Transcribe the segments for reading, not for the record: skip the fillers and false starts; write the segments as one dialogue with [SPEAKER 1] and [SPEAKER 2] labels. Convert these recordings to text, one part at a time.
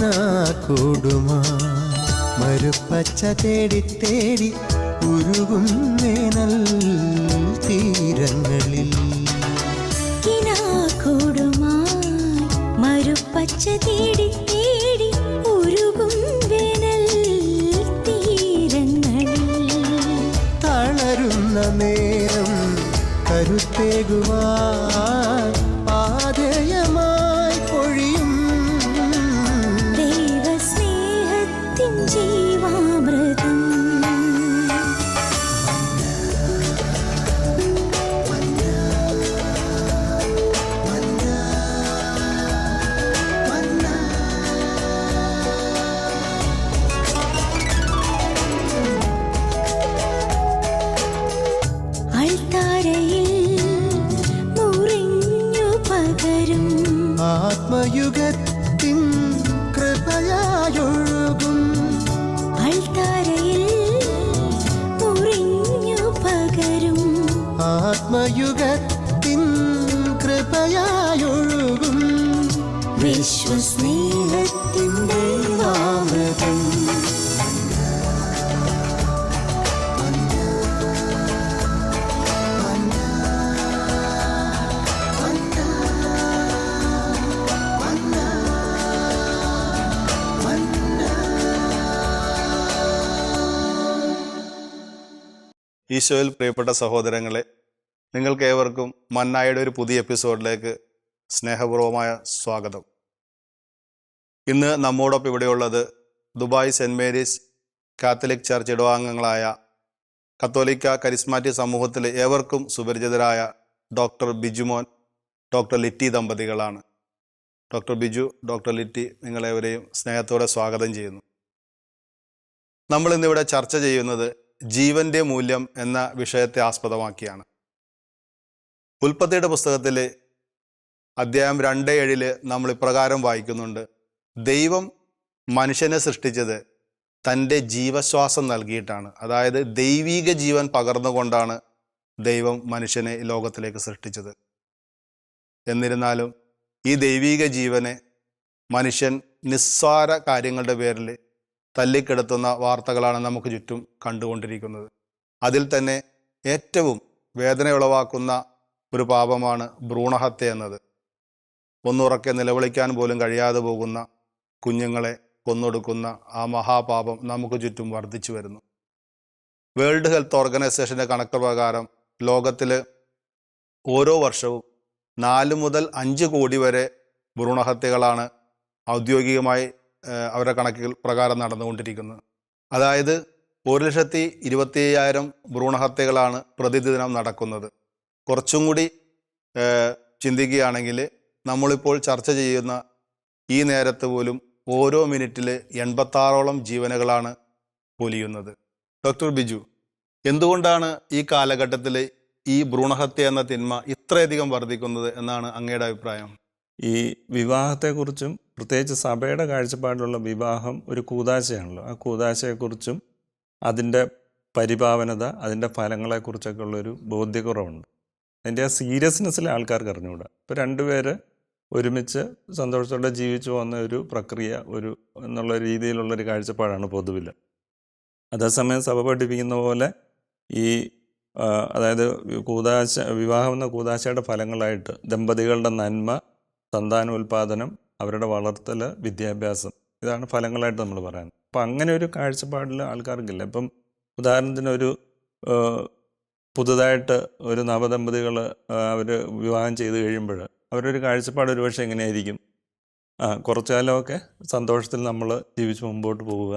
[SPEAKER 1] കിനാക്കൂടുമാ മരുപ്പച്ച തേടി തേടി ഉരുകും വേനൽ തീരങ്ങളിൽ.
[SPEAKER 2] കിനാക്കൂടുമായി മരുപ്പച്ച തേടി തേടി ഉരുകും വേനൽ തീരങ്ങളിൽ.
[SPEAKER 1] തളരുന്ന നേരം കരുത്തേകുവാൻ പാതയമായി പൊഴിയും
[SPEAKER 2] ദൈവസ്നേഹത്തിൻ ജീവാമൃതം.
[SPEAKER 1] ആത്മയുഗത്തിൻ കൃപയായൊഴുകും
[SPEAKER 2] അൾത്താരയിൽ മുറിഞ്ഞു പകരും.
[SPEAKER 1] ആത്മയുഗത്തിൻ കൃപയായൊഴുകും
[SPEAKER 2] വിശ്വസ്നേഹത്തിൻ ദൈവാമൃതം.
[SPEAKER 3] ഈശോയിൽ പ്രിയപ്പെട്ട സഹോദരങ്ങളെ, നിങ്ങൾക്കേവർക്കും മന്നായുടെ ഒരു പുതിയ എപ്പിസോഡിലേക്ക് സ്നേഹപൂർവമായ സ്വാഗതം. ഇന്ന് നമ്മോടൊപ്പം ഇവിടെയുള്ളത് Dubai Saint Mary's Catholic Church ഇടവാംഗങ്ങളായ കത്തോലിക്ക കരിസ്മാറ്റിക് സമൂഹത്തിലെ ഏവർക്കും സുപരിചിതരായ ഡോക്ടർ ബിജുമോൻ, ഡോക്ടർ ലിറ്റി ദമ്പതികളാണ്. ഡോക്ടർ ബിജു, ഡോക്ടർ ലിറ്റി, നിങ്ങളേവരെയും സ്നേഹത്തോടെ സ്വാഗതം ചെയ്യുന്നു. നമ്മളിന്നിവിടെ ചർച്ച ചെയ്യുന്നത് ജീവന്റെ മൂല്യം എന്ന വിഷയത്തെ ആസ്പദമാക്കിയാണ്. ഉൽപ്പത്തിയുടെ പുസ്തകത്തിൽ അധ്യായം 2:7 നമ്മൾ ഇപ്രകാരം വായിക്കുന്നുണ്ട്: ദൈവം മനുഷ്യനെ സൃഷ്ടിച്ചത് തൻ്റെ ജീവശ്വാസം നൽകിയിട്ടാണ്. അതായത് ദൈവീക ജീവൻ പകർന്നുകൊണ്ടാണ് ദൈവം മനുഷ്യനെ ഈ ലോകത്തിലേക്ക് സൃഷ്ടിച്ചത്. എന്നിരുന്നാലും ഈ ദൈവീക ജീവനെ മനുഷ്യൻ നിസ്സാര കാര്യങ്ങളുടെ പേരിൽ തല്ലിക്കെടുത്തുന്ന വാർത്തകളാണ് നമുക്ക് ചുറ്റും കണ്ടുകൊണ്ടിരിക്കുന്നത്. അതിൽ തന്നെ ഏറ്റവും വേദന ഉളവാക്കുന്ന ഒരു പാപമാണ് ഭ്രൂണഹത്യ എന്നത്. ഒന്നുറക്കെ നിലവിളിക്കാൻ പോലും കഴിയാതെ പോകുന്ന കുഞ്ഞുങ്ങളെ കൊന്നൊടുക്കുന്ന ആ മഹാപാപം നമുക്ക് ചുറ്റും വർദ്ധിച്ചു വരുന്നു. വേൾഡ് ഹെൽത്ത് ഓർഗനൈസേഷൻ്റെ കണക്ക് പ്രകാരം ലോകത്തിൽ ഓരോ വർഷവും 4 മുതൽ 5 കോടി വരെ ഭ്രൂണഹത്യകളാണ് ഔദ്യോഗികമായി അവരുടെ കണക്കുകൾ പ്രകാരം നടന്നുകൊണ്ടിരിക്കുന്നത്. അതായത് 1,25,000 ഭ്രൂണഹത്യകളാണ് പ്രതിദിനം നടക്കുന്നത്. കുറച്ചും കൂടി ചിന്തിക്കുകയാണെങ്കിൽ നമ്മളിപ്പോൾ ചർച്ച ചെയ്യുന്ന ഈ നേരത്ത് പോലും ഓരോ മിനിറ്റിൽ 86ഓളം ജീവനുകളാണ് പൊലിയുന്നത്. ഡോക്ടർ ബിജു, എന്തുകൊണ്ടാണ് ഈ കാലഘട്ടത്തിൽ ഈ ഭ്രൂണഹത്യ എന്ന തിന്മ ഇത്രയധികം വർദ്ധിക്കുന്നത് എന്നാണ് അങ്ങയുടെ അഭിപ്രായം?
[SPEAKER 4] ഈ വിവാഹത്തെക്കുറിച്ചും പ്രത്യേകിച്ച് സഭയുടെ കാഴ്ചപ്പാടിലുള്ള വിവാഹം ഒരു കൂദാശയാണല്ലോ. ആ കൂദാശയെക്കുറിച്ചും അതിൻ്റെ പരിപാവനത, അതിൻ്റെ ഫലങ്ങളെക്കുറിച്ചൊക്കെ ഉള്ളൊരു ബോധ്യക്കുറവുണ്ട്. അതിൻ്റെ ആ സീരിയസ്നെസ്സിലെ ആൾക്കാർക്ക് അറിഞ്ഞുകൂടാ. ഇപ്പോൾ 2 പേര് ഒരുമിച്ച് സന്തോഷത്തോടെ ജീവിച്ചു പോകുന്ന ഒരു പ്രക്രിയ എന്നുള്ള രീതിയിലുള്ളൊരു കാഴ്ചപ്പാടാണ് പൊതുവിൽ. അതേസമയം സഭ പഠിപ്പിക്കുന്ന പോലെ ഈ അതായത് വിവാഹം എന്ന കൂദാശയുടെ ഫലങ്ങളായിട്ട് ദമ്പതികളുടെ നന്മ, സന്താനോൽപാദനം, അവരുടെ വളർത്തൽ, വിദ്യാഭ്യാസം, ഇതാണ് ഫലങ്ങളായിട്ട് നമ്മൾ പറയുന്നത്. അപ്പം അങ്ങനെ ഒരു കാഴ്ചപ്പാടിൽ ആൾക്കാർക്കില്ല. ഇപ്പം ഉദാഹരണത്തിന് പുതുതായിട്ട് ഒരു നവദമ്പതികൾ അവർ വിവാഹം ചെയ്ത് കഴിയുമ്പോൾ അവരൊരു കാഴ്ചപ്പാട് ഒരുപക്ഷെ എങ്ങനെയായിരിക്കും? കുറച്ചു കാലമൊക്കെ സന്തോഷത്തിൽ നമ്മൾ ജീവിച്ച് മുമ്പോട്ട് പോവുക.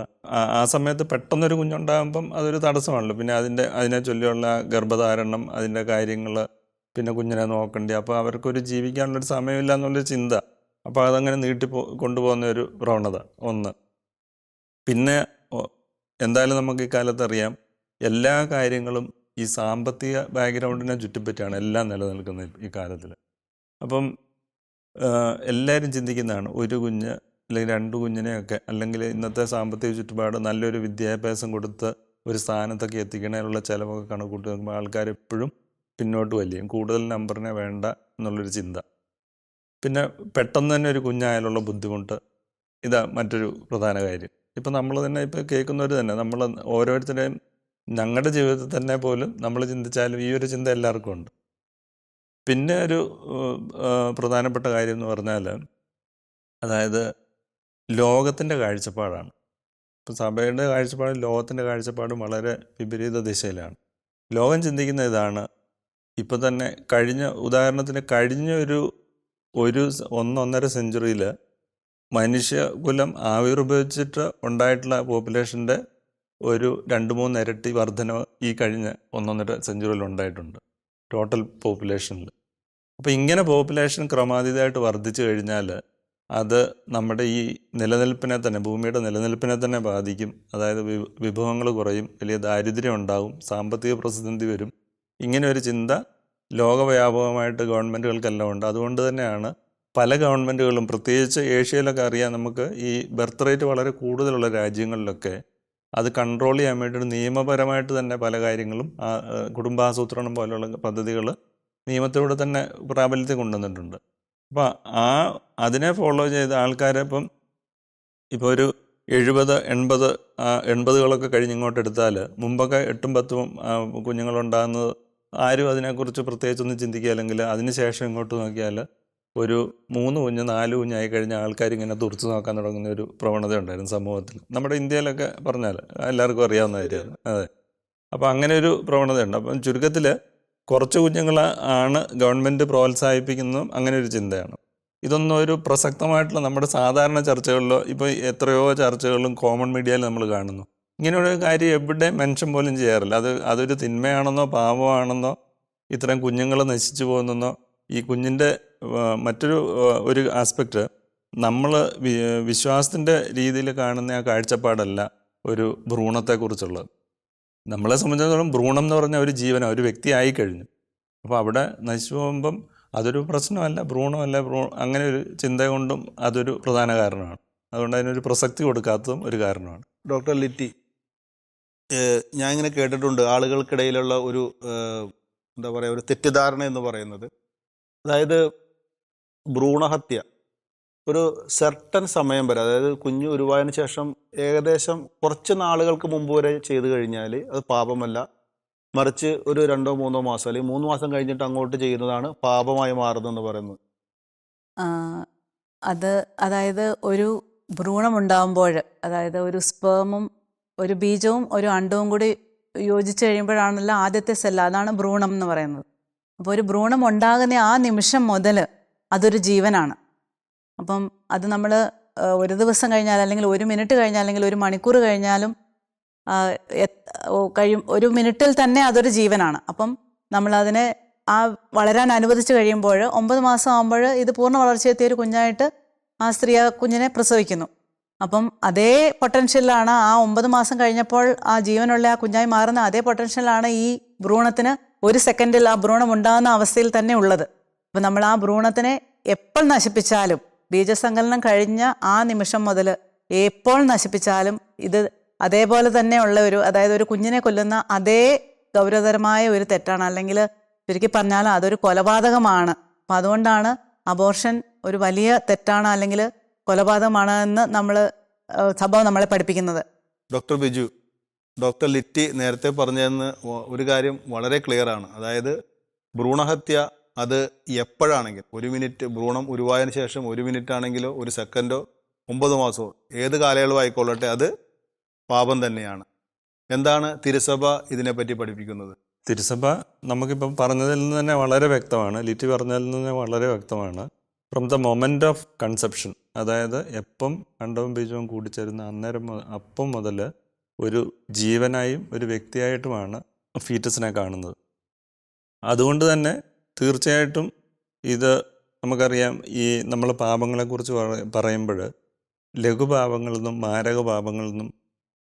[SPEAKER 4] ആ സമയത്ത് പെട്ടെന്നൊരു കുഞ്ഞുണ്ടാകുമ്പം അതൊരു തടസ്സമാണല്ലോ. പിന്നെ അതിനെ ചൊല്ലിയുള്ള ഗർഭധാരണം, അതിൻ്റെ കാര്യങ്ങൾ, പിന്നെ കുഞ്ഞിനെ നോക്കണ്ടേ. അപ്പോൾ അവർക്കൊരു ജീവിക്കാനുള്ളൊരു സമയമില്ല എന്നുള്ളൊരു ചിന്ത. അപ്പോൾ അതങ്ങനെ കൊണ്ടുപോകുന്ന ഒരു പ്രവണത ഒന്ന്. പിന്നെ എന്തായാലും നമുക്ക് ഈ കാലത്ത് അറിയാം, എല്ലാ കാര്യങ്ങളും ഈ സാമ്പത്തിക ബാക്ക്ഗ്രൗണ്ടിനെ ചുറ്റിപ്പറ്റിയാണ് എല്ലാം നിലനിൽക്കുന്നത് ഈ കാലത്തിൽ. അപ്പം എല്ലാവരും ചിന്തിക്കുന്നതാണ് ഒരു കുഞ്ഞ് അല്ലെങ്കിൽ 2 കുഞ്ഞിനെയൊക്കെ, അല്ലെങ്കിൽ ഇന്നത്തെ സാമ്പത്തിക ചുറ്റുപാട് നല്ലൊരു വിദ്യാഭ്യാസം കൊടുത്ത് ഒരു സ്ഥാനത്തൊക്കെ എത്തിക്കണതിനുള്ള ചിലവൊക്കെ കണക്കൂട്ടി നോക്കുമ്പോൾ ആൾക്കാർ എപ്പോഴും പിന്നോട്ട് വലിയും. കൂടുതൽ നമ്പറിനെ വേണ്ട എന്നുള്ളൊരു ചിന്ത. പിന്നെ പെട്ടെന്ന് തന്നെ ഒരു കുഞ്ഞായാലുള്ള ബുദ്ധിമുട്ട്, ഇതാ മറ്റൊരു പ്രധാന കാര്യം. ഇപ്പം നമ്മൾ തന്നെ ഇപ്പോൾ കേൾക്കുന്നവർ തന്നെ നമ്മൾ ഓരോരുത്തരുടെയും ഞങ്ങളുടെ ജീവിതത്തിൽ തന്നെ പോലും നമ്മൾ ചിന്തിച്ചാലും ഈ ഒരു ചിന്ത എല്ലാവർക്കും ഉണ്ട്. പിന്നെ ഒരു പ്രധാനപ്പെട്ട കാര്യം എന്ന് പറഞ്ഞാൽ അതായത് ലോകത്തിൻ്റെ കാഴ്ചപ്പാടാണ്. ഇപ്പം സഭയുടെ കാഴ്ചപ്പാടും ലോകത്തിൻ്റെ കാഴ്ചപ്പാടും വളരെ വിപരീത ദിശയിലാണ്. ലോകം ചിന്തിക്കുന്ന ഇതാണ്, ഇപ്പം തന്നെ ഉദാഹരണത്തിന് കഴിഞ്ഞ ഒരു 1-1.5 സെഞ്ച്വറിയിൽ മനുഷ്യകുലം ആവിർഭവിച്ചിട്ട് ഉണ്ടായിട്ടുള്ള പോപ്പുലേഷൻ്റെ ഒരു 2-3 ഇരട്ടി വർധന ഈ കഴിഞ്ഞ 1-1.5 സെഞ്ച്വറിയിൽ ഉണ്ടായിട്ടുണ്ട് ടോട്ടൽ പോപ്പുലേഷനിൽ. അപ്പോൾ ഇങ്ങനെ പോപ്പുലേഷൻ ക്രമാതീതമായിട്ട് വർദ്ധിച്ചു കഴിഞ്ഞാൽ അത് നമ്മുടെ ഈ നിലനിൽപ്പിനെ തന്നെ, ഭൂമിയുടെ നിലനിൽപ്പിനെ തന്നെ ബാധിക്കും. അതായത് വിഭവങ്ങൾ കുറയും, വലിയ ദാരിദ്ര്യം ഉണ്ടാകും, സാമ്പത്തിക പ്രതിസന്ധി വരും. ഇങ്ങനെ ഒരു ചിന്ത ലോകവ്യാപകമായിട്ട് ഗവൺമെൻറ്റുകൾക്കെല്ലാം ഉണ്ട്. അതുകൊണ്ട് തന്നെയാണ് പല ഗവൺമെൻറ്റുകളും, പ്രത്യേകിച്ച് ഏഷ്യയിലൊക്കെ അറിയാം, നമുക്ക് ഈ ബർത്ത് റേറ്റ് വളരെ കൂടുതലുള്ള രാജ്യങ്ങളിലൊക്കെ അത് കൺട്രോൾ ചെയ്യാൻ വേണ്ടിയിട്ട് നിയമപരമായിട്ട് തന്നെ പല കാര്യങ്ങളും കുടുംബാസൂത്രണം പോലുള്ള പദ്ധതികൾ നിയമത്തിലൂടെ തന്നെ പ്രാബല്യത്തിൽ കൊണ്ടുവന്നിട്ടുണ്ട്. അപ്പോൾ അതിനെ ഫോളോ ചെയ്ത ആൾക്കാരെ ഇപ്പോൾ ഒരു 70-80 കഴിഞ്ഞ് ഇങ്ങോട്ട് എടുത്താൽ മുമ്പൊക്കെ 8-10 കുഞ്ഞുങ്ങളുണ്ടാകുന്നത് ആരും അതിനെക്കുറിച്ച് പ്രത്യേകിച്ചൊന്നും ചിന്തിക്കുക, അല്ലെങ്കിൽ അതിന് ശേഷം ഇങ്ങോട്ട് നോക്കിയാൽ ഒരു 3 കുഞ്ഞ് 4 കുഞ്ഞായി കഴിഞ്ഞ ആൾക്കാർ ഇങ്ങനെ തുറച്ചു നോക്കാൻ തുടങ്ങുന്ന ഒരു പ്രവണത ഉണ്ടായിരുന്നു സമൂഹത്തിൽ. നമ്മുടെ ഇന്ത്യയിലൊക്കെ പറഞ്ഞാൽ എല്ലാവർക്കും അറിയാവുന്ന കാര്യമാണ്. അതെ, അപ്പോൾ അങ്ങനെ ഒരു പ്രവണതയുണ്ട്. അപ്പം ചുരുക്കത്തിൽ കുറച്ച് കുഞ്ഞുങ്ങളാണ് ഗവൺമെൻറ് പ്രോത്സാഹിപ്പിക്കുന്നതും അങ്ങനെ ഒരു ചിന്തയാണ്. ഇതൊന്നും ഒരു പ്രസക്തമായിട്ടുള്ള നമ്മുടെ സാധാരണ ചർച്ചകളിലോ ഇപ്പോൾ എത്രയോ ചർച്ചകളിലും കോമൺ മീഡിയയിൽ നമ്മൾ കാണുന്നു. ഇങ്ങനെയുള്ള കാര്യം എവിടെ മെൻഷൻ പോലും ചെയ്യാറില്ല. അതൊരു തിന്മയാണെന്നോ പാപമാണെന്നോ ഇത്തരം കുഞ്ഞുങ്ങൾ നശിച്ചു പോകുന്നെന്നോ. ഈ കുഞ്ഞിൻ്റെ ഒരു ആസ്പെക്റ്റ് നമ്മൾ വിശ്വാസത്തിൻ്റെ രീതിയിൽ കാണുന്ന ആ കാഴ്ചപ്പാടല്ല ഒരു ഭ്രൂണത്തെക്കുറിച്ചുള്ളത്. നമ്മളെ സംബന്ധിച്ചിടത്തോളം ഭ്രൂണം എന്ന് പറഞ്ഞാൽ ഒരു ജീവനാണ്, ഒരു വ്യക്തി ആയിക്കഴിഞ്ഞു. അപ്പോൾ അവിടെ നശിച്ചു പോകുമ്പം അതൊരു പ്രശ്നമല്ല, ഭ്രൂണമല്ല, അങ്ങനെ ഒരു ചിന്ത കൊണ്ടും അതൊരു പ്രധാന കാരണമാണ്. അതുകൊണ്ട് അതിനൊരു പ്രസക്തി കൊടുക്കാത്തതും ഒരു കാരണമാണ്.
[SPEAKER 3] ഡോക്ടർ ലിറ്റി, ഞാൻ ഇങ്ങനെ കേട്ടിട്ടുണ്ട് ആളുകൾക്കിടയിലുള്ള ഒരു എന്താ പറയുക, ഒരു തെറ്റിദ്ധാരണ എന്ന് പറയുന്നത്, അതായത് ഭ്രൂണഹത്യ ഒരു സെർട്ടൻ സമയം വരെ, അതായത് കുഞ്ഞ് ഉരുവായതിനു ശേഷം ഏകദേശം കുറച്ച് നാളുകൾക്ക് മുമ്പ് വരെ ചെയ്തു കഴിഞ്ഞാൽ അത് പാപമല്ല, മറിച്ച് ഒരു 2-3 മാസം അല്ലെങ്കിൽ 3 മാസം കഴിഞ്ഞിട്ട് അങ്ങോട്ട് ചെയ്യുന്നതാണ് പാപമായി മാറുന്നതെന്ന് പറയുന്നത്.
[SPEAKER 5] അതായത് ഒരു ഭ്രൂണം ഉണ്ടാകുമ്പോൾ, അതായത് ഒരു സ്പേമും ഒരു ബീജവും ഒരു അണ്ടവും കൂടി യോജിച്ച് കഴിയുമ്പോഴാണല്ലോ ആദ്യത്തെ സെല്ല്, അതാണ് ഭ്രൂണം എന്ന് പറയുന്നത്. അപ്പോൾ ഒരു ഭ്രൂണം ഉണ്ടാകുന്ന ആ നിമിഷം മുതൽ അതൊരു ജീവനാണ്. അപ്പം അത് നമ്മൾ ഒരു ദിവസം കഴിഞ്ഞാൽ, അല്ലെങ്കിൽ 1 മിനിറ്റ് കഴിഞ്ഞാൽ, അല്ലെങ്കിൽ 1 മണിക്കൂർ കഴിഞ്ഞാലും ഒരു മിനിറ്റിൽ തന്നെ അതൊരു ജീവനാണ്. അപ്പം നമ്മളതിനെ വളരാൻ അനുവദിച്ച് കഴിയുമ്പോൾ 9 മാസം ആകുമ്പോൾ ഇത് പൂർണ്ണ വളർച്ചയെത്തിയ ഒരു കുഞ്ഞായിട്ട് ആ സ്ത്രീ ആ കുഞ്ഞിനെ പ്രസവിക്കുന്നു. അപ്പം അതേ പൊട്ടൻഷ്യലാണ് ആ 9 മാസം കഴിഞ്ഞപ്പോൾ ആ ജീവനുള്ള ആ കുഞ്ഞായി മാറുന്ന അതേ പൊട്ടൻഷ്യലാണ് ഈ ഭ്രൂണത്തിന് 1 സെക്കൻഡിൽ ആ ഭ്രൂണം ഉണ്ടാകുന്ന അവസ്ഥയിൽ തന്നെ ഉള്ളത്. അപ്പം നമ്മൾ ആ ഭ്രൂണത്തിനെ എപ്പോൾ നശിപ്പിച്ചാലും, ബീജസങ്കലനം കഴിഞ്ഞ ആ നിമിഷം മുതൽ എപ്പോൾ നശിപ്പിച്ചാലും ഇത് അതേപോലെ തന്നെയുള്ള അതായത് ഒരു കുഞ്ഞിനെ കൊല്ലുന്ന അതേ ഗൗരവതരമായ ഒരു തെറ്റാണ്, അല്ലെങ്കിൽ ചുരുക്കി പറഞ്ഞാൽ അതൊരു കൊലപാതകമാണ്. അപ്പം അതുകൊണ്ടാണ് അബോർഷൻ ഒരു വലിയ തെറ്റാണ്, അല്ലെങ്കിൽ കൊലപാതകമാണ് എന്ന് സഭ നമ്മളെ പഠിപ്പിക്കുന്നത്.
[SPEAKER 3] ഡോക്ടർ ബിജു, ഡോക്ടർ ലിറ്റി നേരത്തെ പറഞ്ഞതെന്ന് ഒരു കാര്യം വളരെ ക്ലിയർ ആണ്. അതായത് ഭ്രൂണഹത്യ അത് എപ്പോഴാണെങ്കിലും, 1 മിനിറ്റ് ഭ്രൂണം ഉരുവായതിനു ശേഷം 1 മിനിറ്റ് ആണെങ്കിലോ 1 സെക്കൻഡോ 9 മാസമോ ഏത് കാലയളവായിക്കൊള്ളട്ടെ അത് പാപം തന്നെയാണ്. എന്താണ് തിരുസഭ ഇതിനെപ്പറ്റി പഠിപ്പിക്കുന്നത്?
[SPEAKER 4] തിരുസഭ നമുക്കിപ്പം പറഞ്ഞതിൽ നിന്ന് തന്നെ വളരെ വ്യക്തമാണ്, ലിറ്റി പറഞ്ഞതിൽ നിന്ന് വളരെ വ്യക്തമാണ്. From the moment of conception, അതായത് എപ്പം അണ്ടവും ബീജവും കൂടിച്ചേരുന്ന അപ്പം മുതൽ ഒരു ജീവനായും ഒരു വ്യക്തിയായിട്ടുമാണ് ഫീറ്റസിനെ കാണുന്നത്. അതുകൊണ്ട് തന്നെ തീർച്ചയായിട്ടും ഇത് നമുക്കറിയാം, ഈ നമ്മൾ പാപങ്ങളെക്കുറിച്ച് പറയുമ്പോൾ ലഘുപാപങ്ങളിൽ നിന്നും മാരക പാപങ്ങളിൽ നിന്നും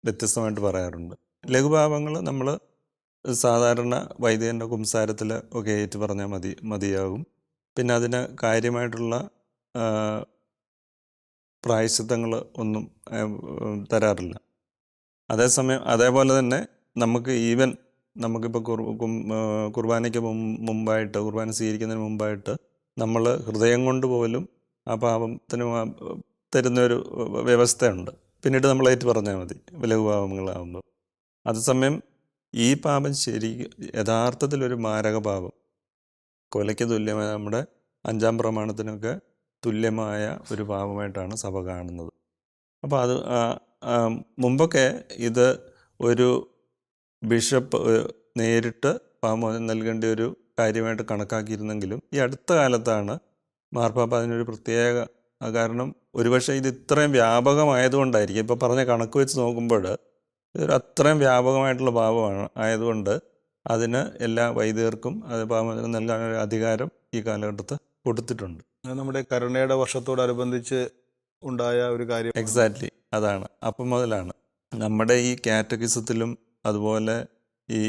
[SPEAKER 4] വ്യത്യസ്തമായിട്ട് പറയാറുണ്ട്. ലഘുപാപങ്ങൾ നമ്മൾ സാധാരണ വൈദികൻ്റെ കുംസാരത്തിൽ ഒക്കെ ഏറ്റു പറഞ്ഞാൽ മതിയാകും. പിന്നെ അതിന് കാര്യമായിട്ടുള്ള പ്രായശ്ചിത്തങ്ങൾ ഒന്നും തരാറില്ല. അതേപോലെ തന്നെ നമുക്കിപ്പോൾ കുർബാനയ്ക്ക് മുമ്പായിട്ട്, കുർബാന സ്വീകരിക്കുന്നതിന് മുമ്പായിട്ട് നമ്മൾ ഹൃദയം കൊണ്ട് പോലും ആ പാപത്തിന് തരുന്നൊരു വ്യവസ്ഥയുണ്ട്. പിന്നീട് നമ്മൾ ഏറ്റു പറഞ്ഞാൽ മതി ലഘുപാപങ്ങളാകുമ്പോൾ. അതേസമയം ഈ പാപം യഥാർത്ഥത്തിലൊരു മാരക പാപം, കൊലയ്ക്ക് തുല്യമായ, നമ്മുടെ 5-ാം പ്രമാണത്തിനൊക്കെ തുല്യമായ ഒരു പാപമായിട്ടാണ് സഭ കാണുന്നത്. അപ്പോൾ അത് മുമ്പൊക്കെ ഇത് ഒരു ബിഷപ്പ് നേരിട്ട് പാപമോചനം നൽകേണ്ട ഒരു കാര്യമായിട്ട് കണക്കാക്കിയിരുന്നെങ്കിലും ഈ അടുത്ത കാലത്താണ് മാർപ്പാപ്പ അതിനൊരു പ്രത്യേക, കാരണം ഒരുപക്ഷെ ഇത് ഇത്രയും വ്യാപകമായതുകൊണ്ടായിരിക്കും, ഇപ്പോൾ പറഞ്ഞ കണക്ക് വെച്ച് നോക്കുമ്പോൾ ഇതൊരു അത്രയും വ്യാപകമായിട്ടുള്ള പാപമാണ് ആയതുകൊണ്ട് അതിന് എല്ലാ വൈദികർക്കും അത് പാപമോചനം നൽകാനൊരു അധികാരം ഈ കാലഘട്ടത്ത് കൊടുത്തിട്ടുണ്ട്.
[SPEAKER 3] നമ്മുടെ കരുണയുടെ വർഷത്തോടനുബന്ധിച്ച് ഉണ്ടായ ഒരു കാര്യം.
[SPEAKER 4] എക്സാക്ട്ലി, അതാണ്. അപ്പം മുതലാണ് നമ്മുടെ ഈ കാറ്റഗിസത്തിലും അതുപോലെ ഈ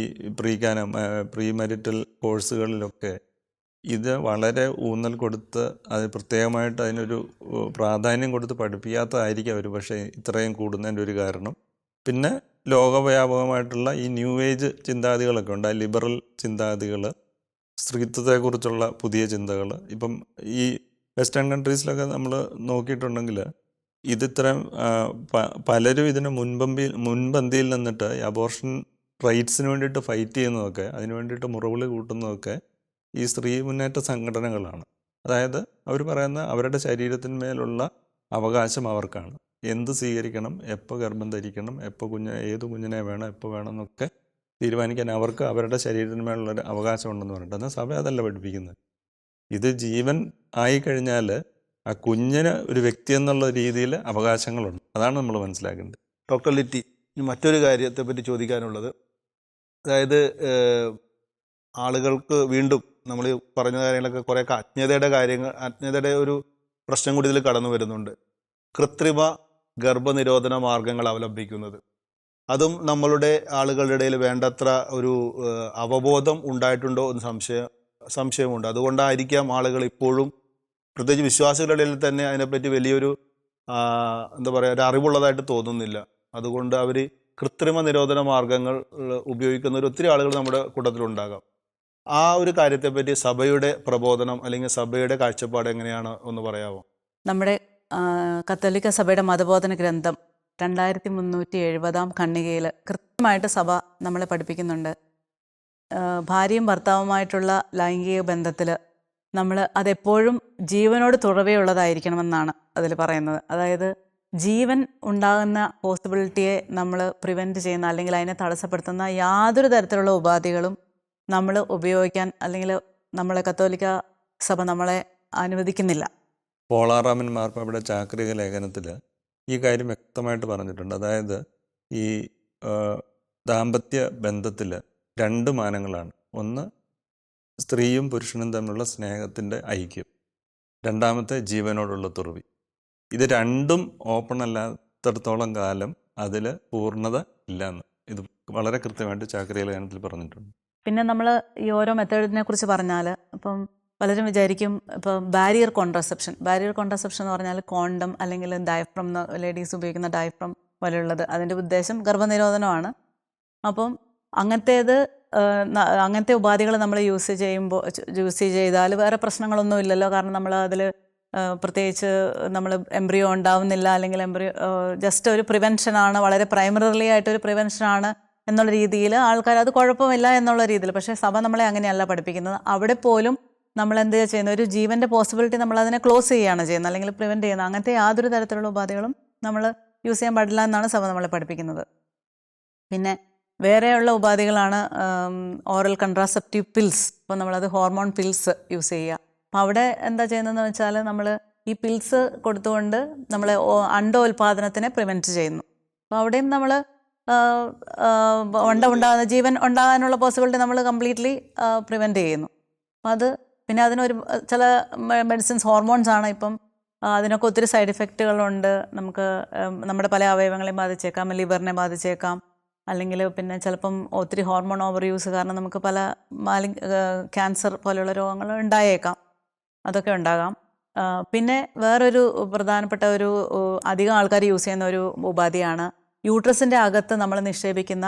[SPEAKER 4] പ്രീ മരിറ്റൽ കോഴ്സുകളിലൊക്കെ ഇത് വളരെ ഊന്നൽ കൊടുത്ത് അത് പ്രത്യേകമായിട്ട് അതിനൊരു പ്രാധാന്യം കൊടുത്ത് പഠിപ്പിക്കാത്തതായിരിക്കും ഒരു പക്ഷേ ഇത്രയും കൂടുന്നതിൻ്റെ ഒരു കാരണം. പിന്നെ ലോകവ്യാപകമായിട്ടുള്ള ഈ ന്യൂ ഏജ് ചിന്താഗതികളൊക്കെ ഉണ്ട്, ലിബറൽ ചിന്താഗതികൾ, സ്ത്രീത്വത്തെക്കുറിച്ചുള്ള പുതിയ ചിന്തകൾ. ഇപ്പം ഈ വെസ്റ്റേൺ കൺട്രീസിലൊക്കെ നമ്മൾ നോക്കിയിട്ടുണ്ടെങ്കിൽ ഇതിത്രയും പലരും ഇതിന് മുൻപന്തിയിൽ നിന്നിട്ട് ഈ അബോർഷൻ റൈറ്റ്സിന് വേണ്ടിയിട്ട് ഫൈറ്റ് ചെയ്യുന്നതൊക്കെ, അതിന് വേണ്ടിയിട്ട് മുറവിളി കൂട്ടുന്നതൊക്കെ ഈ സ്ത്രീ മുന്നേറ്റ സംഘടനകളാണ്. അതായത് അവർ പറയുന്ന അവരുടെ ശരീരത്തിന്മേലുള്ള അവകാശം അവർക്കാണ്. എന്ത് സ്വീകരിക്കണം, എപ്പോൾ ഗർഭം ധരിക്കണം, എപ്പോൾ ഏത് കുഞ്ഞിനെ വേണം, എപ്പോൾ വേണം എന്നൊക്കെ തീരുമാനിക്കാൻ അവർക്ക് അവരുടെ ശരീരത്തിന്മേലുള്ളൊരു അവകാശം ഉണ്ടെന്ന് പറഞ്ഞിട്ട്. എന്നാൽ സഭ അതല്ല പഠിപ്പിക്കുന്നത്. ഇത് ജീവൻ ആയിക്കഴിഞ്ഞാൽ ആ കുഞ്ഞിന് ഒരു വ്യക്തി എന്നുള്ള രീതിയിൽ അവകാശങ്ങളുണ്ട്. അതാണ് നമ്മൾ മനസ്സിലാക്കേണ്ടത്.
[SPEAKER 3] ഡോക്ടർ ലിറ്റി, മറ്റൊരു കാര്യത്തെ പറ്റി ചോദിക്കാനുള്ളത്, അതായത് ആളുകൾക്ക് വീണ്ടും നമ്മൾ പറഞ്ഞ കാര്യങ്ങളൊക്കെ കുറേയൊക്കെ അജ്ഞതയുടെ ഒരു പ്രശ്നം കൂടി ഇതിൽ കടന്നു വരുന്നുണ്ട്. കൃത്രിമ ഗർഭനിരോധന മാർഗങ്ങൾ അവലംബിക്കുന്നത്, അതും നമ്മളുടെ ആളുകളുടെ ഇടയിൽ വേണ്ടത്ര ഒരു അവബോധം ഉണ്ടായിട്ടുണ്ടോ എന്ന് സംശയമുണ്ട്. അതുകൊണ്ടായിരിക്കാം ആളുകൾ ഇപ്പോഴും, പ്രത്യേകിച്ച് വിശ്വാസികളുടെ ഇടയിൽ തന്നെ അതിനെപ്പറ്റി വലിയൊരു എന്താ പറയുക, ഒരു അറിവുള്ളതായിട്ട് തോന്നുന്നില്ല. അതുകൊണ്ട് അവർ കൃത്രിമ നിരോധന മാർഗങ്ങൾ ഉപയോഗിക്കുന്ന ഒത്തിരി ആളുകൾ നമ്മുടെ കൂട്ടത്തിലുണ്ടാകാം. ആ ഒരു കാര്യത്തെപ്പറ്റി സഭയുടെ പ്രബോധനം അല്ലെങ്കിൽ സഭയുടെ കാഴ്ചപ്പാട് എങ്ങനെയാണ് ഒന്ന് പറയാമോ?
[SPEAKER 5] നമ്മുടെ കത്തോലിക്ക സഭയുടെ മതബോധന ഗ്രന്ഥം 2370 ഖണ്ഡികയിൽ കൃത്യമായിട്ട് സഭ നമ്മളെ പഠിപ്പിക്കുന്നുണ്ട്. ഭാര്യയും ഭർത്താവുമായിട്ടുള്ള ലൈംഗിക ബന്ധത്തിൽ നമ്മൾ അതെപ്പോഴും ജീവനോട് തുറവെയുള്ളതായിരിക്കണമെന്നാണ് അതിൽ പറയുന്നത്. അതായത് ജീവൻ ഉണ്ടാകുന്ന പോസിബിലിറ്റിയെ നമ്മൾ പ്രിവെൻറ്റ് ചെയ്യുന്ന അല്ലെങ്കിൽ അതിനെ തടസ്സപ്പെടുത്തുന്ന യാതൊരു തരത്തിലുള്ള ഉപാധികളും നമ്മൾ ഉപയോഗിക്കാൻ അല്ലെങ്കിൽ നമ്മളെ കത്തോലിക്ക സഭ നമ്മളെ അനുവദിക്കുന്നില്ല.
[SPEAKER 4] പോളാറാമൻ മാർപ്പാപ്പയുടെ ചാക്രിക ലേഖനത്തിൽ ഈ കാര്യം വ്യക്തമായിട്ട് പറഞ്ഞിട്ടുണ്ട്. അതായത് ഈ ദാമ്പത്യ ബന്ധത്തിൽ 2 മാനങ്ങളാണ്. ഒന്ന് സ്ത്രീയും പുരുഷനും തമ്മിലുള്ള സ്നേഹത്തിൻ്റെ ഐക്യം, രണ്ടാമത്തെ ജീവനോടുള്ള തുറവി. ഇത് രണ്ടും ഓപ്പൺ അല്ലാത്തടത്തോളം കാലം അതിൽ പൂർണ്ണത ഇല്ലയെന്ന് ഇത് വളരെ കൃത്യമായിട്ട് ചാക്രിക ലേഖനത്തിൽ പറഞ്ഞിട്ടുണ്ട്.
[SPEAKER 5] പിന്നെ നമ്മൾ ഈ ഓരോ മെത്തേഡിനെ കുറിച്ച് പറഞ്ഞാൽ ഇപ്പം പലരും വിചാരിക്കും ഇപ്പം ബാരിയർ കോൺട്രസെപ്ഷൻ എന്ന് പറഞ്ഞാൽ കോണ്ടം അല്ലെങ്കിൽ ഡയഫ്രം, ലേഡീസ് ഉപയോഗിക്കുന്ന ഡയഫ്രം പോലെയുള്ളത്, അതിൻ്റെ ഉദ്ദേശം ഗർഭനിരോധനമാണ്. അപ്പം അങ്ങനത്തെ ഉപാധികൾ നമ്മൾ യൂസ് ചെയ്താൽ വേറെ പ്രശ്നങ്ങളൊന്നും ഇല്ലല്ലോ. കാരണം നമ്മൾ അതിൽ പ്രത്യേകിച്ച് നമ്മൾ എംബ്രിയോ ഉണ്ടാവുന്നില്ല, അല്ലെങ്കിൽ എംബ്രിയോ ജസ്റ്റ് ഒരു പ്രിവെൻഷനാണ്, വളരെ പ്രൈമറിലി ആയിട്ടൊരു പ്രിവെൻഷനാണ് എന്നുള്ള രീതിയിൽ ആൾക്കാർ അത് കുഴപ്പമില്ല എന്നുള്ള രീതിയിൽ. പക്ഷേ സഭ നമ്മളെ അങ്ങനെയല്ല പഠിപ്പിക്കുന്നത്. അവിടെ പോലും നമ്മൾ എന്ത് ചെയ്യുന്നത്, ഒരു ജീവൻ്റെ പോസിബിലിറ്റി നമ്മൾ അതിനെ ക്ലോസ് ചെയ്യുകയാണ് ചെയ്യുന്നത്, അല്ലെങ്കിൽ പ്രിവെൻറ്റ് ചെയ്യുന്നത്. അങ്ങനത്തെ യാതൊരു തരത്തിലുള്ള ഉപാധികളും നമ്മൾ യൂസ് ചെയ്യാൻ പാടില്ല എന്നാണ് സഭ നമ്മളെ പഠിപ്പിക്കുന്നത്. പിന്നെ വേറെയുള്ള ഉപാധികളാണ് ഓറൽ കൺട്രാസെപ്റ്റീവ് പിൽസ്. ഇപ്പോൾ നമ്മളത് ഹോർമോൺ പിൽസ് യൂസ് ചെയ്യുക. അപ്പോൾ അവിടെ എന്താ ചെയ്യുന്നതെന്ന് വെച്ചാൽ നമ്മൾ ഈ പിൽസ് കൊടുത്തുകൊണ്ട് നമ്മൾ അണ്ടോൽപാദനത്തിനെ പ്രിവെൻറ്റ് ചെയ്യുന്നു. അപ്പോൾ അവിടെയും നമ്മൾ ജീവൻ ഉണ്ടാകാനുള്ള പോസിബിലിറ്റി നമ്മൾ കംപ്ലീറ്റ്ലി പ്രിവെൻറ്റ് ചെയ്യുന്നു. അപ്പം അത് പിന്നെ അതിനൊരു ചില മെഡിസിൻസ്, ഹോർമോൺസ് ആണ്. ഇപ്പം അതിനൊക്കെ ഒത്തിരി സൈഡ് എഫക്റ്റുകളുണ്ട്. നമുക്ക് നമ്മുടെ പല അവയവങ്ങളെയും ബാധിച്ചേക്കാം, ലിവറിനെ ബാധിച്ചേക്കാം, അല്ലെങ്കിൽ പിന്നെ ചിലപ്പം ഒത്തിരി ഹോർമോൺ ഓവർ യൂസ് കാരണം നമുക്ക് പല ക്യാൻസർ പോലെയുള്ള രോഗങ്ങൾ ഉണ്ടായേക്കാം, അതൊക്കെ ഉണ്ടാകാം. പിന്നെ വേറൊരു പ്രധാനപ്പെട്ട ഒരു അധികം ആൾക്കാർ യൂസ് ചെയ്യുന്ന ഒരു ഉപാധിയാണ് യൂട്രസിൻ്റെ അകത്ത് നമ്മൾ നിക്ഷേപിക്കുന്ന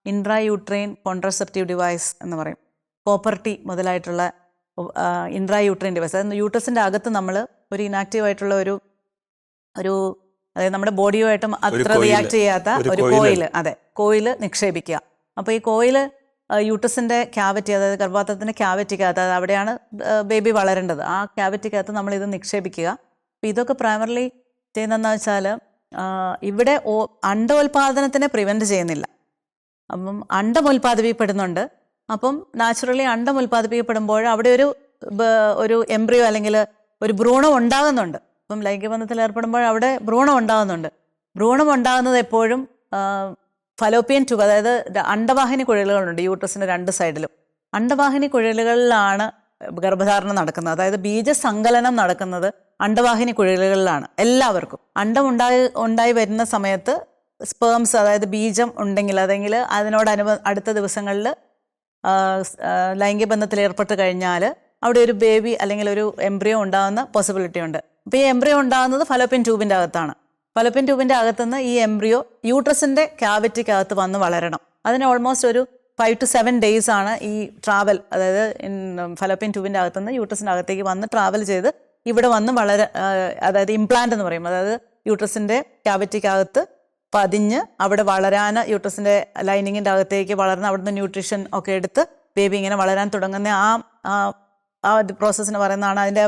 [SPEAKER 5] ഇൻട്രാ യൂട്രെയിൻ കോൺട്രസെപ്റ്റീവ് ഡിവൈസ് എന്ന് പറയും. കോപ്പർട്ടി മുതലായിട്ടുള്ള ഇൻട്രാ യൂട്രെയിൻ ഡിവൈസ്. അതായത് യൂട്രസിൻ്റെ അകത്ത് നമ്മൾ ഒരു ഇനാക്റ്റീവ് ആയിട്ടുള്ള ഒരു ഒരു അതായത് നമ്മുടെ ബോഡിയുമായിട്ടും അത്ര
[SPEAKER 4] coil,
[SPEAKER 5] റിയാക്ട് ചെയ്യാത്ത
[SPEAKER 4] ഒരു
[SPEAKER 5] ഒരു
[SPEAKER 4] coil.
[SPEAKER 5] കോയിൽ, അതെ, കോയിൽ നിക്ഷേപിക്കുക. അപ്പോൾ ഈ കോയിൽ യൂട്ടസിൻ്റെ ക്യാവിറ്റി, അതായത് ഗർഭപാത്രത്തിൻ്റെ ക്യാവിറ്റിക്കകത്ത്, അതായത് അവിടെയാണ് ബേബി വളരേണ്ടത്, ആ ക്യാവിറ്റിക്കകത്ത് നമ്മളിത് നിക്ഷേപിക്കുക. അപ്പോൾ ഇതൊക്കെ പ്രൈമറിലി ചെയ്യുന്നതെന്ന് വെച്ചാൽ ഇവിടെ അണ്ടോൽപാദനത്തിനെ പ്രിവെൻറ്റ് ചെയ്യുന്നില്ല. അപ്പം അണ്ടം ഉൽപ്പാദിപ്പിക്കപ്പെടുന്നുണ്ട്. അപ്പം നാച്ചുറലി അണ്ടം ഉൽപ്പാദിപ്പിക്കപ്പെടുമ്പോൾ അവിടെ ഒരു എംബ്രിയോ അല്ലെങ്കിൽ ഒരു ഭ്രൂണം ഉണ്ടാകുന്നുണ്ട്. അപ്പം ലൈംഗികബന്ധത്തിൽ ഏർപ്പെടുമ്പോൾ അവിടെ ഭ്രൂണം ഉണ്ടാകുന്നുണ്ട്. ഭ്രൂണം ഉണ്ടാകുന്നത് എപ്പോഴും ഫലോപ്പിയൻ ട്യൂബ്, അതായത് അണ്ടവാഹിനി കുഴലുകളുണ്ട് യൂട്രസിൻ്റെ 2 സൈഡിലും. അണ്ടവാഹിനി കുഴലുകളിലാണ് ഗർഭധാരണം നടക്കുന്നത്. അതായത് ബീജസങ്കലനം നടക്കുന്നത് അണ്ടവാഹിനി കുഴലുകളിലാണ് എല്ലാവർക്കും. അണ്ടം ഉണ്ടായി വരുന്ന സമയത്ത് സ്പേംസ്, അതായത് ബീജം ഉണ്ടെങ്കിൽ അതെങ്കിൽ അടുത്ത ദിവസങ്ങളിൽ ലൈംഗിക ബന്ധത്തിൽ ഏർപ്പെട്ട് കഴിഞ്ഞാൽ അവിടെ ഒരു ബേബി അല്ലെങ്കിൽ ഒരു എംബ്രിയോ ഉണ്ടാകുന്ന പോസിബിലിറ്റി ഉണ്ട്. അപ്പോൾ ഈ എംബ്രിയോ ഉണ്ടാകുന്നത് ഫലോപ്പിയൻ ട്യൂബിൻ്റെ അകത്താണ്. ഫലോപ്പിയൻ ട്യൂബിൻ്റെ അകത്തുനിന്ന് ഈ എംബ്രിയോ യൂട്രസിൻ്റെ ക്യാവിറ്റിക്കകത്ത് വന്ന് വളരണം. അതിന് ഓൾമോസ്റ്റ് ഒരു 5 to 7 days ആണ് ഈ ട്രാവൽ, അതായത് ഫലോപ്പിയൻ ട്യൂബിൻ്റെ അകത്തുനിന്ന് യൂട്രസിൻ്റെ അകത്തേക്ക് വന്ന് ട്രാവൽ ചെയ്ത് ഇവിടെ വന്ന് അതായത് ഇംപ്ലാന്റ് എന്ന് പറയും, അതായത് യൂട്രസിൻ്റെ ക്യാവിറ്റിക്കകത്ത് പതിഞ്ഞ് അവിടെ വളരാൻ, യൂട്രസിൻ്റെ ലൈനിങ്ങിൻ്റെ അകത്തേക്ക് വളർന്ന് അവിടുന്ന് ന്യൂട്രീഷൻ ഒക്കെ എടുത്ത് ബേബി ഇങ്ങനെ വളരാൻ തുടങ്ങുന്ന ആ പ്രോസസ്സിന് പറയുന്നതാണ്, അതിൻ്റെ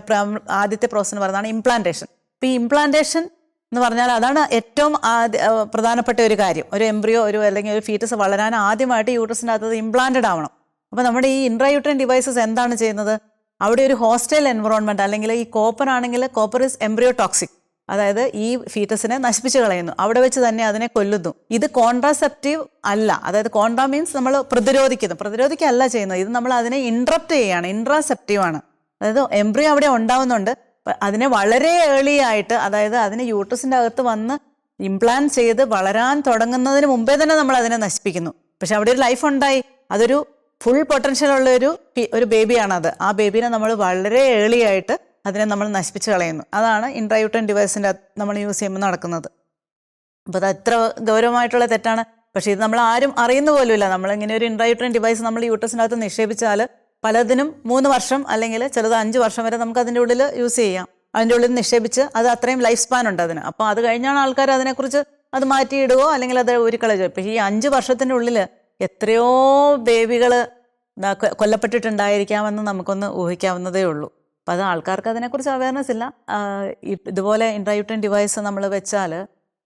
[SPEAKER 5] ആദ്യത്തെ പ്രോസസ്സിന് പറയുന്നതാണ് ഇംപ്ലാന്റേഷൻ. അപ്പോൾ ഈ ഇംപ്ലാന്റേഷൻ എന്ന് പറഞ്ഞാൽ അതാണ് ഏറ്റവും പ്രധാനപ്പെട്ട ഒരു കാര്യം. ഒരു എംബ്രിയോ അല്ലെങ്കിൽ ഒരു ഫീറ്റസ് വളരാൻ ആദ്യമായിട്ട് യൂട്രസിൻ്റെ അകത്ത് ഇംപ്ലാന്റഡ് ആവണം. അപ്പോൾ നമ്മുടെ ഈ ഇൻട്രായൂട്രൈൻ ഡിവൈസസ് എന്താണ് ചെയ്യുന്നത്? അവിടെ ഒരു ഹോസ്റ്റൈൽ എൻവറോൺമെൻറ്റ്, അല്ലെങ്കിൽ ഈ കോപ്പർ ആണെങ്കിൽ കോപ്പർ ഇസ് എംബ്രിയോ ടോക്സിക്, അതായത് ഈ ഫീറ്റസിനെ നശിപ്പിച്ച് കളയുന്നു, അവിടെ വെച്ച് തന്നെ അതിനെ കൊല്ലുന്നു. ഇത് കോൺട്രാസെപ്റ്റീവ് അല്ല, അതായത് കോൺട്രാ മീൻസ് നമ്മൾ പ്രതിരോധിക്കല്ല ചെയ്യുന്നത്, ഇത് നമ്മൾ അതിനെ ഇൻട്രപ്റ്റ് ചെയ്യുകയാണ്, ഇൻട്രാസെപ്റ്റീവാണ്. അതായത് എംബ്രിയോ അവിടെ ഉണ്ടാവുന്നുണ്ട്, അതിനെ വളരെ ഏർലി ആയിട്ട്, അതായത് അതിന് യൂട്രസിൻ്റെ അകത്ത് വന്ന് ഇംപ്ലാന്റ് ചെയ്ത് വളരാൻ തുടങ്ങുന്നതിന് മുമ്പേ തന്നെ നമ്മൾ അതിനെ നശിപ്പിക്കുന്നു. പക്ഷെ അവിടെ ഒരു ലൈഫ് ഉണ്ടായി, അതൊരു ഫുൾ പൊട്ടൻഷ്യൽ ഉള്ള ഒരു ബേബിയാണത്. ആ ബേബീനെ നമ്മൾ വളരെ ഏർലി ആയിട്ട് അതിനെ നമ്മൾ നശിപ്പിച്ച് കളയുന്നു. അതാണ് ഇൻട്രായൂട്രൈൻ ഡിവൈസിൻ്റെ നമ്മൾ യൂസ് ചെയ്യുമ്പോൾ നടക്കുന്നത്. അപ്പോൾ അത് എത്ര ഗൗരവമായിട്ടുള്ള തെറ്റാണ്. പക്ഷേ ഇത് നമ്മൾ ആരും അറിയുന്ന പോലുമില്ല. നമ്മളിങ്ങനെ ഒരു ഇൻട്രായൂട്രൈൻ ഡിവൈസ് നമ്മൾ യൂട്രസിൻ്റെ അകത്ത് നിക്ഷേപിച്ചാൽ പലതിനും 3 വർഷം അല്ലെങ്കിൽ ചിലത് 5 വർഷം വരെ നമുക്ക് അതിൻ്റെ ഉള്ളിൽ യൂസ് ചെയ്യാം. അതിൻ്റെ ഉള്ളിൽ നിക്ഷേപിച്ച് അത് അത്രയും ലൈഫ് സ്പാൻ ഉണ്ട് അതിന്. അപ്പോൾ അത് കഴിഞ്ഞാണ് ആൾക്കാർ അതിനെക്കുറിച്ച് അത് മാറ്റിയിടുകയോ അല്ലെങ്കിൽ അത് ഊരിക്കളയോ. ഇപ്പോൾ ഈ 5 വർഷത്തിൻ്റെ ഉള്ളിൽ എത്രയോ ബേബികൾ കൊല്ലപ്പെട്ടിട്ടുണ്ടായിരിക്കാമെന്ന് നമുക്കൊന്ന് ഊഹിക്കാവുന്നതേ ഉള്ളൂ. അപ്പം അത് ആൾക്കാർക്ക് അതിനെക്കുറിച്ച് അവയർനെസ് ഇല്ല. ഇതുപോലെ ഇൻട്രായൂട്രൈൻ ഡിവൈസ് നമ്മൾ വെച്ചാൽ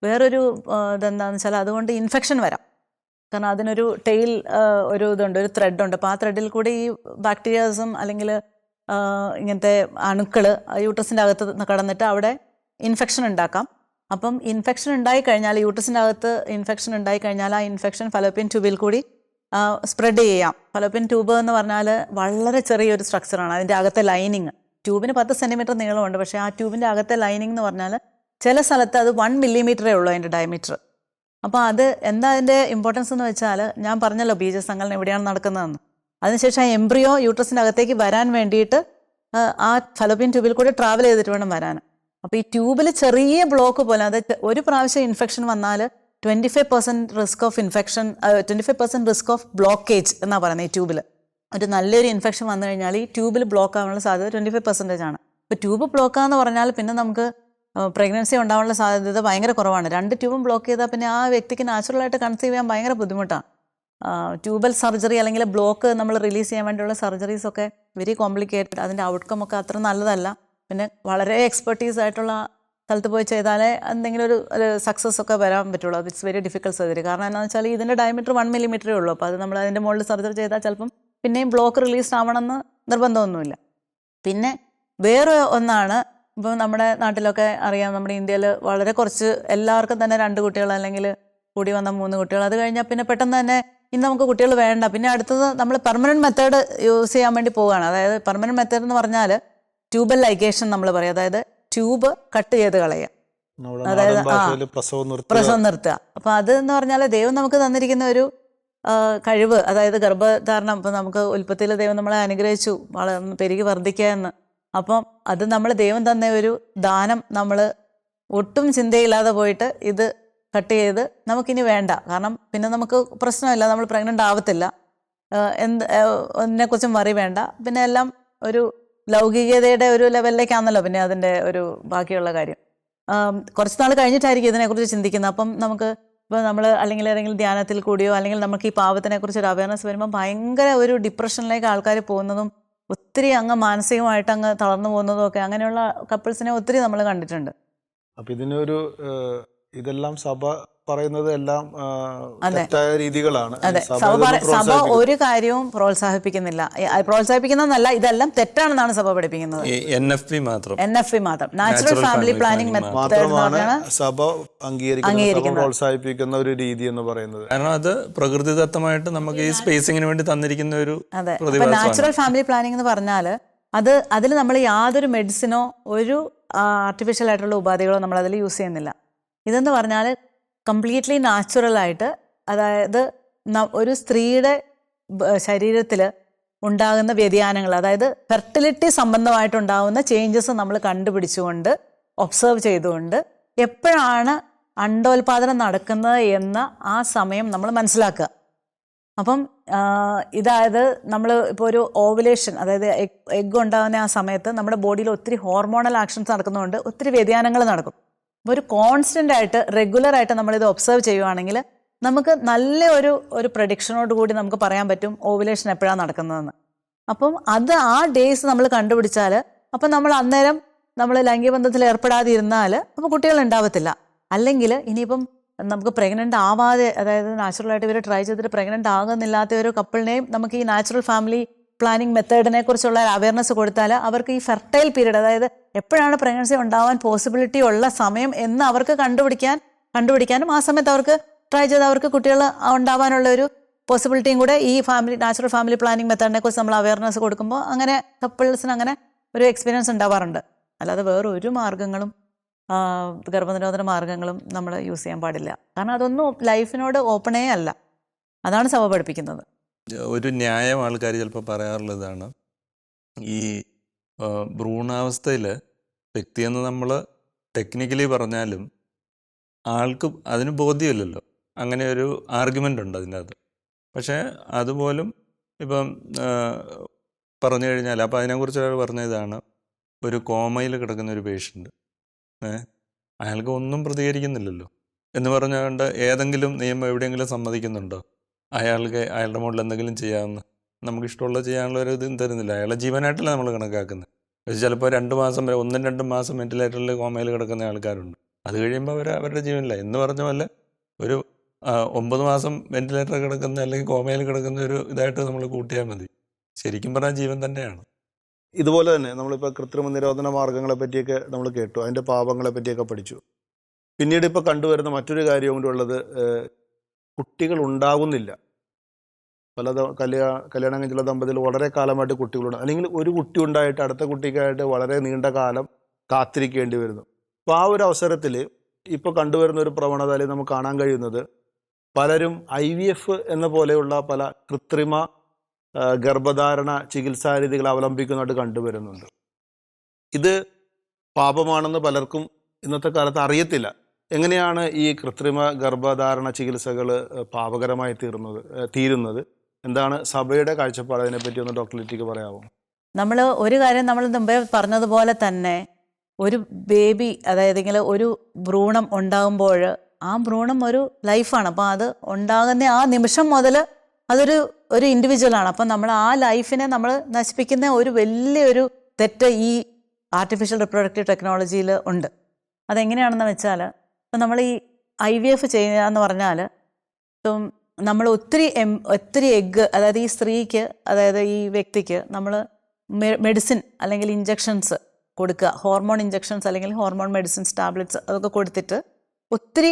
[SPEAKER 5] വേറൊരു ഇതെന്താണെന്ന് വെച്ചാൽ അതുകൊണ്ട് ഇൻഫെക്ഷൻ വരാം. കാരണം അതിനൊരു ടെയിൽ ഒരു ഇതുണ്ട്, ഒരു ത്രെഡുണ്ട്. അപ്പോൾ ആ ത്രെഡിൽ കൂടി ഈ ബാക്ടീരിയാസും അല്ലെങ്കിൽ ഇങ്ങനത്തെ അണുക്കൾ യൂട്രസിൻ്റെ അകത്ത് കടന്നിട്ട് അവിടെ ഇൻഫെക്ഷൻ ഉണ്ടാക്കാം. അപ്പം ഇൻഫെക്ഷൻ ഉണ്ടായിക്കഴിഞ്ഞാൽ യൂട്രസിൻ്റെ അകത്ത് ഇൻഫെക്ഷൻ ഉണ്ടായിക്കഴിഞ്ഞാൽ ആ ഇൻഫെക്ഷൻ ഫലോപ്പിയൻ ട്യൂബിൽ കൂടി സ്പ്രെഡ് ചെയ്യാം. ഫലോപ്പിയൻ ട്യൂബ് എന്ന് പറഞ്ഞാൽ വളരെ ചെറിയൊരു സ്ട്രക്ചറാണ്. അതിൻ്റെ അകത്തെ ലൈനിങ് ട്യൂബിന് 10 സെൻറ്റിമീറ്റർ നീളമുണ്ട്. പക്ഷേ ആ ട്യൂബിൻ്റെ അകത്തെ ലൈനിങ് എന്ന് പറഞ്ഞാൽ ചില സ്ഥലത്ത് അത് 1 മില്ലിമീറ്ററേ ഉള്ളൂ അതിൻ്റെ ഡയമീറ്റർ. അപ്പോൾ അത് എന്താ അതിൻ്റെ ഇമ്പോർട്ടൻസ് എന്ന് വെച്ചാൽ, ഞാൻ പറഞ്ഞല്ലോ ബീജസങ്കലനം എവിടെയാണ് നടക്കുന്നതെന്ന്. അതിനുശേഷം ആ എംബ്രിയോ യൂട്രസിൻ്റെ അകത്തേക്ക് വരാൻ വേണ്ടിയിട്ട് ആ ഫലോപ്പിയൻ ട്യൂബിൽ കൂടി ട്രാവൽ ചെയ്തിട്ട് വേണം വരാൻ. അപ്പോൾ ഈ ട്യൂബിൽ ചെറിയ ബ്ലോക്ക് പോലെ, അത് ഒരു പ്രാവശ്യം ഇൻഫെക്ഷൻ വന്നാൽ 25% risk of infection, 25% risk of blockage എന്നാണ് പറയുന്നത്. ഈ ട്യൂബിൽ ഒരു നല്ലൊരു ഇൻഫെക്ഷൻ വന്നു കഴിഞ്ഞാൽ ഈ ട്യൂബിൽ ബ്ലോക്ക് ആവാനുള്ള സാധ്യത 25% ആണ്. ഇപ്പോൾ ട്യൂബ് ബ്ലോക്കാന്ന് പറഞ്ഞാൽ പിന്നെ നമുക്ക് പ്രഗ്നൻസി ഉണ്ടാവാനുള്ള സാധ്യത ഭയങ്കര കുറവാണ്. 2 ട്യൂബും ബ്ലോക്ക് ചെയ്താൽ പിന്നെ ആ വ്യക്തിക്ക് നാച്ചുറലായിട്ട് കൺസീവ് ചെയ്യാൻ ഭയങ്കര ബുദ്ധിമുട്ടാണ്. ട്യൂബൽ സർജറി അല്ലെങ്കിൽ ബ്ലോക്ക് നമ്മൾ റിലീസ് ചെയ്യാൻ വേണ്ടിയുള്ള സർജറീസൊക്കെ വെരി കോംപ്ലിക്കേറ്റഡ്. അതിൻ്റെ ഔട്ട്കം ഒക്കെ അത്ര നല്ലതല്ല. പിന്നെ വളരെ എക്സ്പെർട്ടീസ് ആയിട്ടുള്ള സ്ഥലത്ത് പോയി ചെയ്താലേ എന്തെങ്കിലും ഒരു സക്സസ് ഒക്കെ വരാൻ പറ്റുള്ളൂ. അത് ഇറ്റ്സ് വെരി ഡിഫിക്കൽട്ട് സർജറി. കാരണം എന്താണെന്ന് വെച്ചാൽ ഇതിൻ്റെ ഡയമീറ്റർ 1 മില്ലിമീറ്ററേ ഉള്ളൂ. അപ്പോൾ അത് നമ്മൾ അതിൻ്റെ മുകളിൽ സർജറി ചെയ്താൽ ചിലപ്പം പിന്നെയും ബ്ലോക്ക് റിലീസ് ആവണമെന്ന് നിർബന്ധമൊന്നുമില്ല. പിന്നെ വേറെ ഒന്നാണ്, ഇപ്പോൾ നമ്മുടെ നാട്ടിലൊക്കെ അറിയാം, നമ്മുടെ ഇന്ത്യയിൽ വളരെ കുറച്ച് എല്ലാവർക്കും തന്നെ 2 കുട്ടികൾ അല്ലെങ്കിൽ കൂടി വന്ന 3 കുട്ടികൾ. അത് കഴിഞ്ഞാൽ പിന്നെ പെട്ടെന്ന് തന്നെ ഇന്ന് നമുക്ക് കുട്ടികൾ വേണ്ട. പിന്നെ അടുത്തത് നമ്മൾ പെർമനൻറ്റ് മെത്തേഡ് യൂസ് ചെയ്യാൻ വേണ്ടി പോവുകയാണ്. അതായത് പെർമനൻറ്റ് മെത്തേഡ് എന്ന് പറഞ്ഞാൽ ട്യൂബൽ ലൈഗേഷൻ നമ്മൾ പറയും. അതായത് ട്യൂബ് കട്ട് ചെയ്ത് കളയുക, അതായത് പ്രസവം നിർത്തുക. അപ്പോൾ അതെന്ന് പറഞ്ഞാൽ ദൈവം നമുക്ക് തന്നിരിക്കുന്ന ഒരു കഴിവ്, അതായത് ഗർഭധാരണം. ഇപ്പം നമുക്ക് ഉൽപ്പത്തിയിൽ ദൈവം നമ്മളെ അനുഗ്രഹിച്ചു പെരുകി വർദ്ധിക്കുക എന്ന്. അപ്പം അത് നമ്മൾ ദൈവം തന്ന ഒരു ദാനം നമ്മൾ ഒട്ടും ചിന്തയില്ലാതെ പോയിട്ട് ഇത് കട്ട് ചെയ്ത് നമുക്കിനി വേണ്ട. കാരണം പിന്നെ നമുക്ക് പ്രശ്നമില്ല, നമ്മൾ പ്രഗ്നൻ്റ് ആവത്തില്ല, അതിനെക്കുറിച്ചും വറി വേണ്ട. പിന്നെ എല്ലാം ഒരു ലൗകികതയുടെ ഒരു ലെവലിലേക്കാണല്ലോ പിന്നെ അതിൻ്റെ ഒരു ബാക്കിയുള്ള കാര്യം. കുറച്ച് നാൾ കഴിഞ്ഞിട്ടായിരിക്കും ഇതിനെക്കുറിച്ച് ചിന്തിക്കുന്നത്. അപ്പം നമുക്ക് ഇപ്പോൾ നമ്മൾ അല്ലെങ്കിൽ ഏതെങ്കിലും ധ്യാനത്തിൽ കൂടിയോ അല്ലെങ്കിൽ നമുക്ക് ഈ പാപത്തിനെക്കുറിച്ച് ഒരു അവയർനെസ് വരുമ്പോൾ ഭയങ്കര ഒരു ഡിപ്രഷനിലേക്ക് ആൾക്കാർ പോകുന്നതും ഒത്തിരി അങ്ങ് മാനസികമായിട്ട് അങ്ങ് തളർന്നു പോകുന്നതും ഒക്കെ അങ്ങനെയുള്ള കപ്പിൾസിനെ ഒത്തിരി നമ്മൾ കണ്ടിട്ടുണ്ട്.
[SPEAKER 3] അപ്പൊ ഇതിനൊരു ഇതെല്ലാം സഭ പറയുന്നത് എല്ലാം
[SPEAKER 5] അതെ.
[SPEAKER 3] തെറ്റായ രീതികളാണ്.
[SPEAKER 5] അതെ,
[SPEAKER 3] സഭ
[SPEAKER 5] സഭ
[SPEAKER 3] ഇതൊന്നും
[SPEAKER 5] സഭ
[SPEAKER 3] പ്രോത്സാഹിപ്പിക്കുന്നില്ല.
[SPEAKER 5] ഒരു കാര്യവും പ്രോത്സാഹിപ്പിക്കുന്നില്ല. പ്രോത്സാഹിപ്പിക്കുന്നതല്ല, ഇതെല്ലാം തെറ്റാണെന്നാണ് സഭ പഠിപ്പിക്കുന്നത്.
[SPEAKER 4] NFP മാത്രം,
[SPEAKER 5] NFP മാത്രം, നാച്ചുറൽ ഫാമിലി പ്ലാനിങ് മെത്തേഡ്
[SPEAKER 3] മാത്രമാണ് സഭ അംഗീകരിക്കുന്ന, സഭ പ്രോത്സാഹിപ്പിക്കുന്ന ഒരു രീതി എന്ന് പറയുന്നത്.
[SPEAKER 4] കാരണം അത് പ്രകൃതിദത്തമായിട്ട് നമുക്ക് ഈ സ്പേസിങ്ങിന് വേണ്ടി തന്നിരിക്കുന്ന ഒരു
[SPEAKER 5] അതെ. അപ്പൊ
[SPEAKER 4] പ്രതിഭാസമാണ്.
[SPEAKER 5] നാച്ചുറൽ ഫാമിലി പ്ലാനിംഗ് എന്ന് പറഞ്ഞാൽ അതിൽ നമ്മൾ യാതൊരു മെഡിസിനോ ഒരു ആർട്ടിഫിഷ്യൽ ആയിട്ടുള്ള ഉപാധികളോ നമ്മൾ അതിൽ യൂസ് ചെയ്യുന്നില്ല. ഇതെന്ന് പറഞ്ഞാൽ കംപ്ലീറ്റ്ലി നാച്ചുറലായിട്ട്, അതായത് ഒരു സ്ത്രീയുടെ ശരീരത്തിൽ ഉണ്ടാകുന്ന വ്യതിയാനങ്ങൾ, അതായത് ഫെർട്ടിലിറ്റി സംബന്ധമായിട്ടുണ്ടാകുന്ന ചേഞ്ചസ് നമ്മൾ കണ്ടുപിടിച്ചുകൊണ്ട് ഒബ്സർവ് ചെയ്തുകൊണ്ട് എപ്പോഴാണ് അണ്ടോൽപാദനം നടക്കുന്നത് എന്ന ആ സമയം നമ്മൾ മനസ്സിലാക്കുക. അപ്പം ഇതായത് നമ്മൾ ഇപ്പോൾ ഒരു ഓവുലേഷൻ, അതായത് എഗ് ഉണ്ടാകുന്ന ആ സമയത്ത് നമ്മുടെ ബോഡിയിൽ ഒത്തിരി ഹോർമോണൽ ആക്ഷൻസ് നടക്കുന്നതുകൊണ്ട് ഒത്തിരി വ്യതിയാനങ്ങൾ നടക്കും. അപ്പോൾ ഒരു കോൺസ്റ്റൻ്റ് ആയിട്ട് റെഗുലറായിട്ട് നമ്മളിത് ഒബ്സർവ് ചെയ്യുവാണെങ്കിൽ നമുക്ക് നല്ല ഒരു പ്രഡിക്ഷനോട് കൂടി നമുക്ക് പറയാൻ പറ്റും ഓവുലേഷൻ എപ്പോഴാണ് നടക്കുന്നതെന്ന്. അപ്പം അത് ആ ഡേയ്സ് നമ്മൾ കണ്ടുപിടിച്ചാൽ അപ്പം നമ്മൾ അന്നേരം നമ്മൾ ലൈംഗിക ബന്ധത്തിൽ ഏർപ്പെടാതെ ഇരുന്നാൽ അപ്പോൾ കുട്ടികൾ ഉണ്ടാവത്തില്ല. അല്ലെങ്കിൽ ഇനിയിപ്പം നമുക്ക് പ്രഗ്നൻ്റ് ആവാതെ, അതായത് നാച്ചുറലായിട്ട് ഇവർ ട്രൈ ചെയ്തിട്ട് പ്രഗ്നൻ്റ് ആകുന്നില്ലാത്ത ഒരു കപ്പിളിനെയും നമുക്ക് ഈ നാച്ചുറൽ ഫാമിലി പ്ലാനിങ് മെത്തേഡിനെ കുറിച്ചുള്ള അവയർനെസ് കൊടുത്താൽ അവർക്ക് ഈ ഫെർട്ടൈൽ പീരീഡ്, അതായത് എപ്പോഴാണ് പ്രഗ്നൻസി ഉണ്ടാവാൻ പോസിബിലിറ്റി ഉള്ള സമയം എന്ന് അവർക്ക് കണ്ടുപിടിക്കാനും ആ സമയത്ത് അവർക്ക് ട്രൈ ചെയ്ത് അവർക്ക് കുട്ടികൾ ഉണ്ടാവാനുള്ള ഒരു പോസിബിലിറ്റിയും കൂടെ ഈ നാച്ചുറൽ ഫാമിലി പ്ലാനിങ് മെത്തേഡിനെ കുറിച്ച് നമ്മൾ അവയർനെസ് കൊടുക്കുമ്പോൾ അങ്ങനെ കപ്പിൾസിന് അങ്ങനെ ഒരു എക്സ്പീരിയൻസ് ഉണ്ടാവാറുണ്ട്. അല്ലാതെ വേറെ ഒരു മാർഗ്ഗങ്ങളും ഗർഭനിരോധന മാർഗ്ഗങ്ങളും നമ്മൾ യൂസ് ചെയ്യാൻ പാടില്ല. കാരണം അതൊന്നും ലൈഫിനോട് ഓപ്പണേ അല്ല. അതാണ് സഭ പഠിപ്പിക്കുന്നത്.
[SPEAKER 4] ഒരു ന്യായം ആൾക്കാർ ചിലപ്പോൾ പറയാറുള്ളതാണ്, ഈ ഭ്രൂണാവസ്ഥയിൽ വ്യക്തിയെന്ന് നമ്മൾ ടെക്നിക്കലി പറഞ്ഞാലും ആൾക്ക് അതിന് ബോധ്യമില്ലല്ലോ. അങ്ങനെ ഒരു ആർഗ്യുമെൻ്റ് ഉണ്ട് അതിനകത്ത്. പക്ഷേ അതുപോലും ഇപ്പം പറഞ്ഞു കഴിഞ്ഞാൽ, അപ്പോൾ അതിനെക്കുറിച്ച് ഒരാൾ പറഞ്ഞതാണ്, ഒരു കോമയിൽ കിടക്കുന്ന ഒരു പേഷ്യൻ്റ്, അയാൾക്ക് ഒന്നും പ്രതികരിക്കുന്നില്ലല്ലോ എന്ന് പറഞ്ഞുകൊണ്ട് ഏതെങ്കിലും നിയമം എവിടെയെങ്കിലും സമ്മതിക്കുന്നുണ്ടോ അയാൾക്ക് അയാളുടെ മുകളിൽ എന്തെങ്കിലും ചെയ്യാമെന്ന്? നമുക്കിഷ്ടമുള്ള ചെയ്യാനുള്ള ഒരു ഇതും തരുന്നില്ല. അയാളെ ജീവനായിട്ടല്ല നമ്മൾ കണക്കാക്കുന്നത്. പക്ഷേ ചിലപ്പോൾ 2 മാസം വരെ 1-2 മാസം വെന്റിലേറ്ററിൽ കോമയിൽ കിടക്കുന്ന ആൾക്കാരുണ്ട്. അത് കഴിയുമ്പോൾ അവരുടെ ജീവനില്ല എന്ന് പറഞ്ഞ പോലെ ഒരു 9 മാസം വെന്റിലേറ്ററിൽ കിടക്കുന്ന അല്ലെങ്കിൽ കോമയിൽ കിടക്കുന്ന ഒരു ഇതായിട്ട് നമ്മൾ കൂട്ടിയാൽ മതി. ശരിക്കും പറഞ്ഞാൽ ജീവൻ തന്നെയാണ്.
[SPEAKER 3] ഇതുപോലെ തന്നെ നമ്മളിപ്പോൾ കൃത്രിമ നിരോധന മാർഗങ്ങളെ പറ്റിയൊക്കെ നമ്മൾ കേട്ടു, അതിൻ്റെ പാപങ്ങളെ പറ്റിയൊക്കെ പഠിച്ചു. പിന്നീട് ഇപ്പോൾ കണ്ടുവരുന്ന മറ്റൊരു കാര്യം കൊണ്ടുള്ളത് കുട്ടികൾ ഉണ്ടാകുന്നില്ല. കല്യാണം കഴിഞ്ഞുള്ള ദമ്പതികൾ വളരെ കാലമായിട്ട് കുട്ടികളുണ്ട്, അല്ലെങ്കിൽ ഒരു കുട്ടി ഉണ്ടായിട്ട് അടുത്ത കുട്ടിക്കായിട്ട് വളരെ നീണ്ട കാലം കാത്തിരിക്കേണ്ടി വരുന്നു. അപ്പോൾ ആ ഒരു അവസരത്തിൽ ഇപ്പോൾ കണ്ടുവരുന്ന ഒരു പ്രവണത അല്ലെങ്കിൽ നമുക്ക് കാണാൻ കഴിയുന്നത്, പലരും IVF എന്ന പോലെയുള്ള പല കൃത്രിമ ഗർഭധാരണ ചികിത്സാരീതികൾ അവലംബിക്കുന്നതായിട്ട് കണ്ടുവരുന്നുണ്ട്. ഇത് പാപമാണെന്ന് പലർക്കും ഇന്നത്തെ കാലത്ത് അറിയത്തില്ല. എങ്ങനെയാണ് ഈ കൃത്രിമ ഗർഭധാരണ ചികിത്സകൾ പാപകരമായി തീരുന്നത്? എന്താണ് സഭയുടെ കാഴ്ചപ്പാട്? അതിനെപ്പറ്റി ഒന്ന് ഡോക്ടർ ലിറ്റിക്ക് പറയാമോ?
[SPEAKER 5] നമ്മൾ ഒരു കാര്യം നമ്മൾ മുമ്പേ പറഞ്ഞതുപോലെ തന്നെ ഒരു ബേബി, അതായത് ഒരു ഭ്രൂണം ഉണ്ടാകുമ്പോൾ ആ ഭ്രൂണം ഒരു ലൈഫാണ്. അപ്പോൾ അത് ഉണ്ടാകുന്ന ആ നിമിഷം മുതൽ അതൊരു ഇൻഡിവിജ്വലാണ്. അപ്പം നമ്മൾ ആ ലൈഫിനെ നമ്മൾ നശിപ്പിക്കുന്ന ഒരു വലിയൊരു തെറ്റ് ഈ ആർട്ടിഫിഷ്യൽ റിപ്രൊഡക്റ്റീവ് ടെക്നോളജിയിൽ ഉണ്ട്. അതെങ്ങനെയാണെന്ന് വെച്ചാൽ, ഇപ്പം നമ്മൾ ഈ IVF ചെയ്യുക എന്ന് പറഞ്ഞാൽ, ഇപ്പം നമ്മൾ ഒത്തിരി എഗ്ഗ്, അതായത് ഈ സ്ത്രീക്ക്, അതായത് ഈ വ്യക്തിക്ക് നമ്മൾ മെഡിസിൻ അല്ലെങ്കിൽ ഇഞ്ചക്ഷൻസ് കൊടുക്കുക, ഹോർമോൺ ഇഞ്ചക്ഷൻസ് അല്ലെങ്കിൽ ഹോർമോൺ മെഡിസിൻസ് ടാബ്ലറ്റ്സ് അതൊക്കെ കൊടുത്തിട്ട് ഒത്തിരി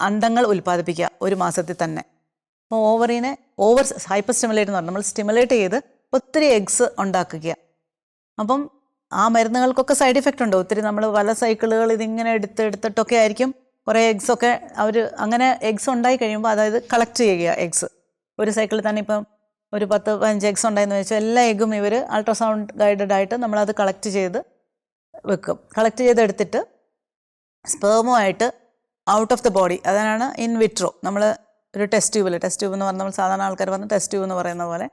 [SPEAKER 5] അണ്ടങ്ങൾ ഉൽപ്പാദിപ്പിക്കുക ഒരു മാസത്തിൽ തന്നെ. അപ്പോൾ ഓവറിനെ ഹൈപ്പർ സ്റ്റിമുലേറ്റ് എന്ന് പറഞ്ഞാൽ നമ്മൾ സ്റ്റിമുലേറ്റ് ചെയ്ത് ഒത്തിരി എഗ്സ് ഉണ്ടാക്കുക. അപ്പം ആ മരുന്നുകൾക്കൊക്കെ സൈഡ് ഇഫക്റ്റ് ഉണ്ട്. ഒത്തിരി നമ്മൾ പല സൈക്കിളുകൾ ഇതിങ്ങനെ എടുത്തിട്ടൊക്കെ ആയിരിക്കും കുറേ എഗ്സൊക്കെ അവർ അങ്ങനെ എഗ്സ് ഉണ്ടായി കഴിയുമ്പോൾ, അതായത് കളക്ട് ചെയ്യുക എഗ്സ് ഒരു സൈക്കിളിൽ തന്നെ. ഇപ്പം ഒരു 10-15 എഗ്സ് ഉണ്ടായെന്ന് വെച്ചാൽ എല്ലാ എഗ്ഗും ഇവർ അൾട്രാസൗണ്ട് ഗൈഡഡ് ആയിട്ട് നമ്മളത് കളക്ട് ചെയ്ത് വെക്കും. കളക്ട് ചെയ്തെടുത്തിട്ട് സ്പേമുമായിട്ട് ഔട്ട് ഓഫ് ദ ബോഡി, അതാണ് ഇൻ വിട്രോ. നമ്മൾ ഒരു ടെസ്റ്റ് ട്യൂബ് എന്ന് പറഞ്ഞാൽ നമ്മൾ സാധാരണ ആൾക്കാർ പറഞ്ഞ ടെസ്റ്റ് ട്യൂബ് എന്ന് പറയുന്ന പോലെ,